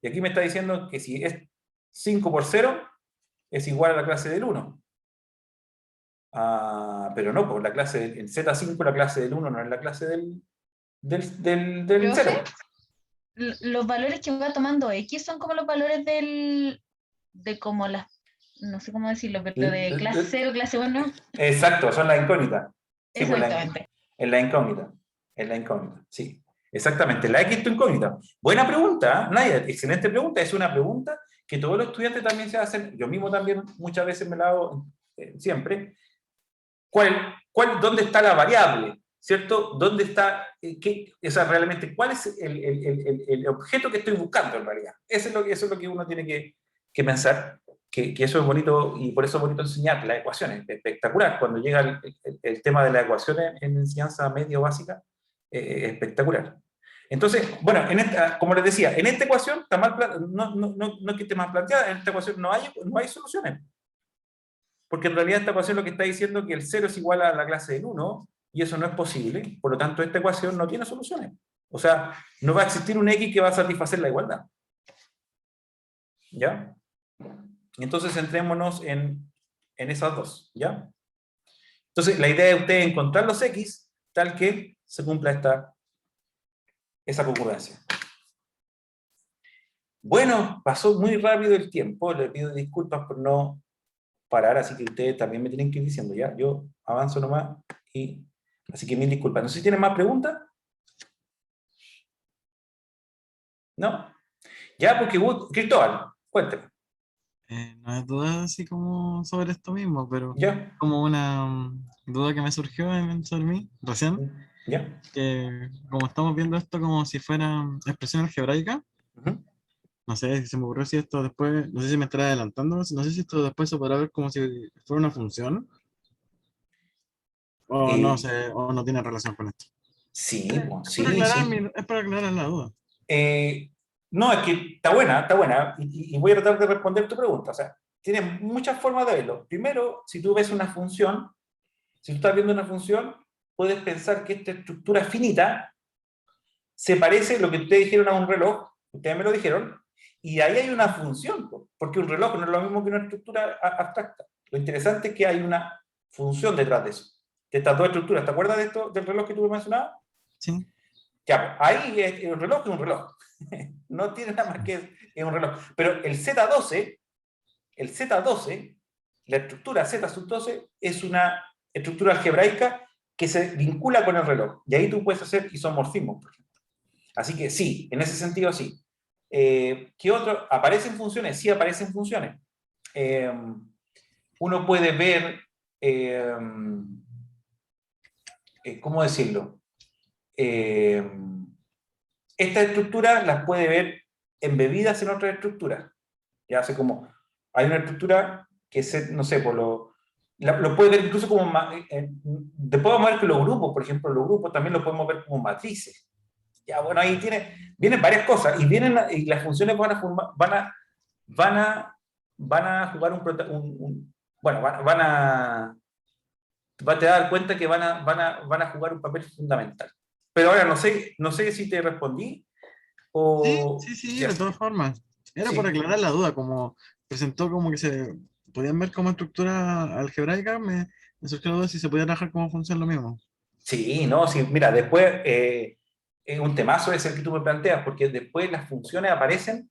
Y aquí me está diciendo que si es 5 por 0, es igual a la clase del 1. Pero no, porque la clase en Z5 la clase del 1 no es la clase del 0. Los valores que va tomando X son como los valores de como las, no sé cómo decirlo, pero de clase 0, clase 1. Exacto, son las incógnitas. Sí, Exactamente. En la incógnita. En la incógnita, sí. Exactamente, la X es tu incógnita. Buena pregunta, ¿eh? Nadia, excelente pregunta. Es una pregunta que todos los estudiantes también se hacen. Yo mismo también muchas veces me la hago, siempre. ¿Dónde está la variable? ¿Cierto? ¿Dónde está, o sea, realmente, cuál es el objeto que estoy buscando en realidad? Eso es lo que uno tiene que pensar, que eso es bonito, y por eso es bonito enseñar las ecuaciones, es espectacular. Cuando llega el tema de las ecuaciones en enseñanza medio básica, espectacular. Entonces, bueno, como les decía, en esta ecuación está mal, no es que esté mal planteada, en esta ecuación no hay soluciones. Porque en realidad esta ecuación lo que está diciendo es que el 0 es igual a la clase del 1, y eso no es posible, por lo tanto esta ecuación no tiene soluciones. O sea, no va a existir un X que va a satisfacer la igualdad. ¿Ya? Entonces centrémonos en esas dos, ¿ya? Entonces la idea de ustedes es encontrar los X tal que se cumpla esa concurrencia. Bueno, pasó muy rápido el tiempo, les pido disculpas por no parar, así que ustedes también me tienen que ir diciendo, ¿ya? Yo avanzo nomás, así que mil disculpas. No sé si tienen más preguntas. ¿No? Ya, porque Cristóbal, cuéntame. No es duda así como sobre esto mismo, pero ¿Ya? como una duda que me surgió sobre mí recién, ¿Ya? que como estamos viendo esto como si fuera expresión algebraica, Ujú. no sé, se me ocurrió si esto después, no sé si me estará adelantando, no sé si esto después se podrá ver como si fuera una función, o no Eh, sé, o no tiene relación con esto. sí, pues, Es para sí, aclarar, sí. es para aclarar la duda. No, es que está buena, y voy a tratar de responder tu pregunta. O sea, tienes muchas formas de verlo. Primero, si tú ves una función, si tú estás viendo una función, puedes pensar que esta estructura finita se parece, lo que ustedes dijeron, a un reloj, ustedes me lo dijeron, y ahí hay una función, porque un reloj no es lo mismo que una estructura abstracta. Lo interesante es que hay una función detrás de eso, de estas dos estructuras. ¿Te acuerdas de esto, del reloj que tú me mencionabas? Sí. Ya, ahí un reloj es un reloj. No tiene nada más que es un reloj. Pero el Z12, la estructura Z sub 12, es una estructura algebraica que se vincula con el reloj. Y ahí tú puedes hacer isomorfismo, por ejemplo. Así que sí, en ese sentido sí. ¿Qué otro? ¿Aparecen funciones? Sí, aparecen funciones. Uno puede ver, ¿cómo decirlo? Estas estructuras las puede ver embebidas en otras estructuras. Ya hace como, hay una estructura que se, no sé, lo puede ver incluso como, después vamos a ver que los grupos, por ejemplo, los grupos también los podemos ver como matrices. Ya, bueno, ahí vienen varias cosas, y las funciones van a jugar bueno, te a dar cuenta que van a jugar un papel fundamental. Pero ahora no sé si te respondí o... Sí, Ya. de todas formas. Era Sí. por aclarar la duda, como presentó como que se podían ver como estructura algebraica, me surgió la duda si se podía trabajar como función lo mismo. Sí, no, sí, mira, después un temazo es el que tú me planteas, porque después las funciones aparecen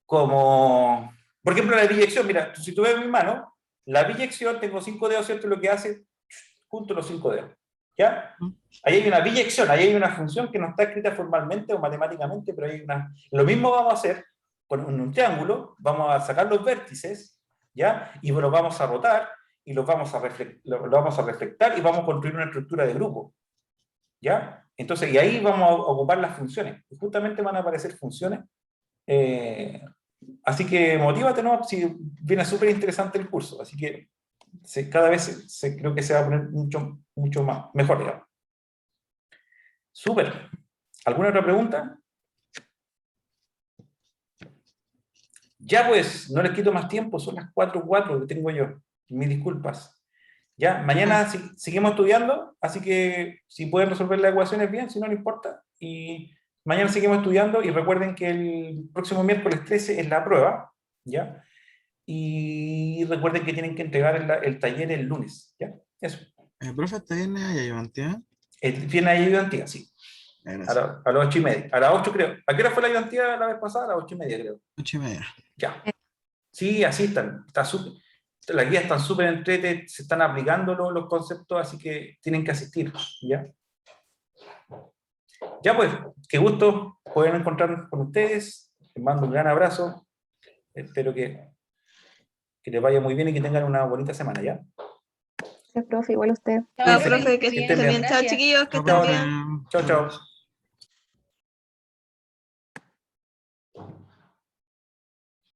como, por ejemplo, la biyección. Mira, si tú ves mi mano, la biyección, tengo 5 dedos, ¿cierto? Lo que hace, junto los 5 dedos, ¿ya? Ahí hay una biyección, ahí hay una función que no está escrita formalmente o matemáticamente, pero hay una... Lo mismo vamos a hacer con un triángulo, vamos a sacar los vértices, ¿ya? Y los vamos a rotar, y los vamos a reflectar, y vamos a construir una estructura de grupo, ¿ya? Entonces, y ahí vamos a ocupar las funciones, y justamente van a aparecer funciones. Así que motívate, ¿no? Si viene súper interesante el curso, así que cada vez creo que se va a poner mucho más, mejor, digamos. Súper. ¿Alguna otra pregunta? Ya pues, no les quito más tiempo, son las 4:04 que tengo yo. Mis disculpas. Ya, mañana seguimos estudiando, así que si pueden resolver las ecuaciones bien, si no, no importa. Y mañana seguimos estudiando, y recuerden que el próximo miércoles 13 es la prueba, ¿ya? Y recuerden que tienen que entregar el taller el lunes, ¿ya? Eso. Profe, ¿está bien ahí ayudantía? Viene ahí ayudantía, sí. Gracias. A las 8:30. A las 8 creo. ¿A qué hora fue la ayudantía la vez pasada? A las 8:30 creo. 8:30. Ya. Sí, así están. Las guías están súper entrete, se están aplicando los conceptos, así que tienen que asistir, ¿ya? Ya pues, qué gusto poder encontrarnos con ustedes. Les mando un gran abrazo. Espero que les vaya muy bien y que tengan una bonita semana, ¿ya? Gracias, profe, igual usted. Chao, Cuídense, profe, que que estén estén bien. bien. Chao, chiquillos, que Chao, estén profe. bien. Chao, chao.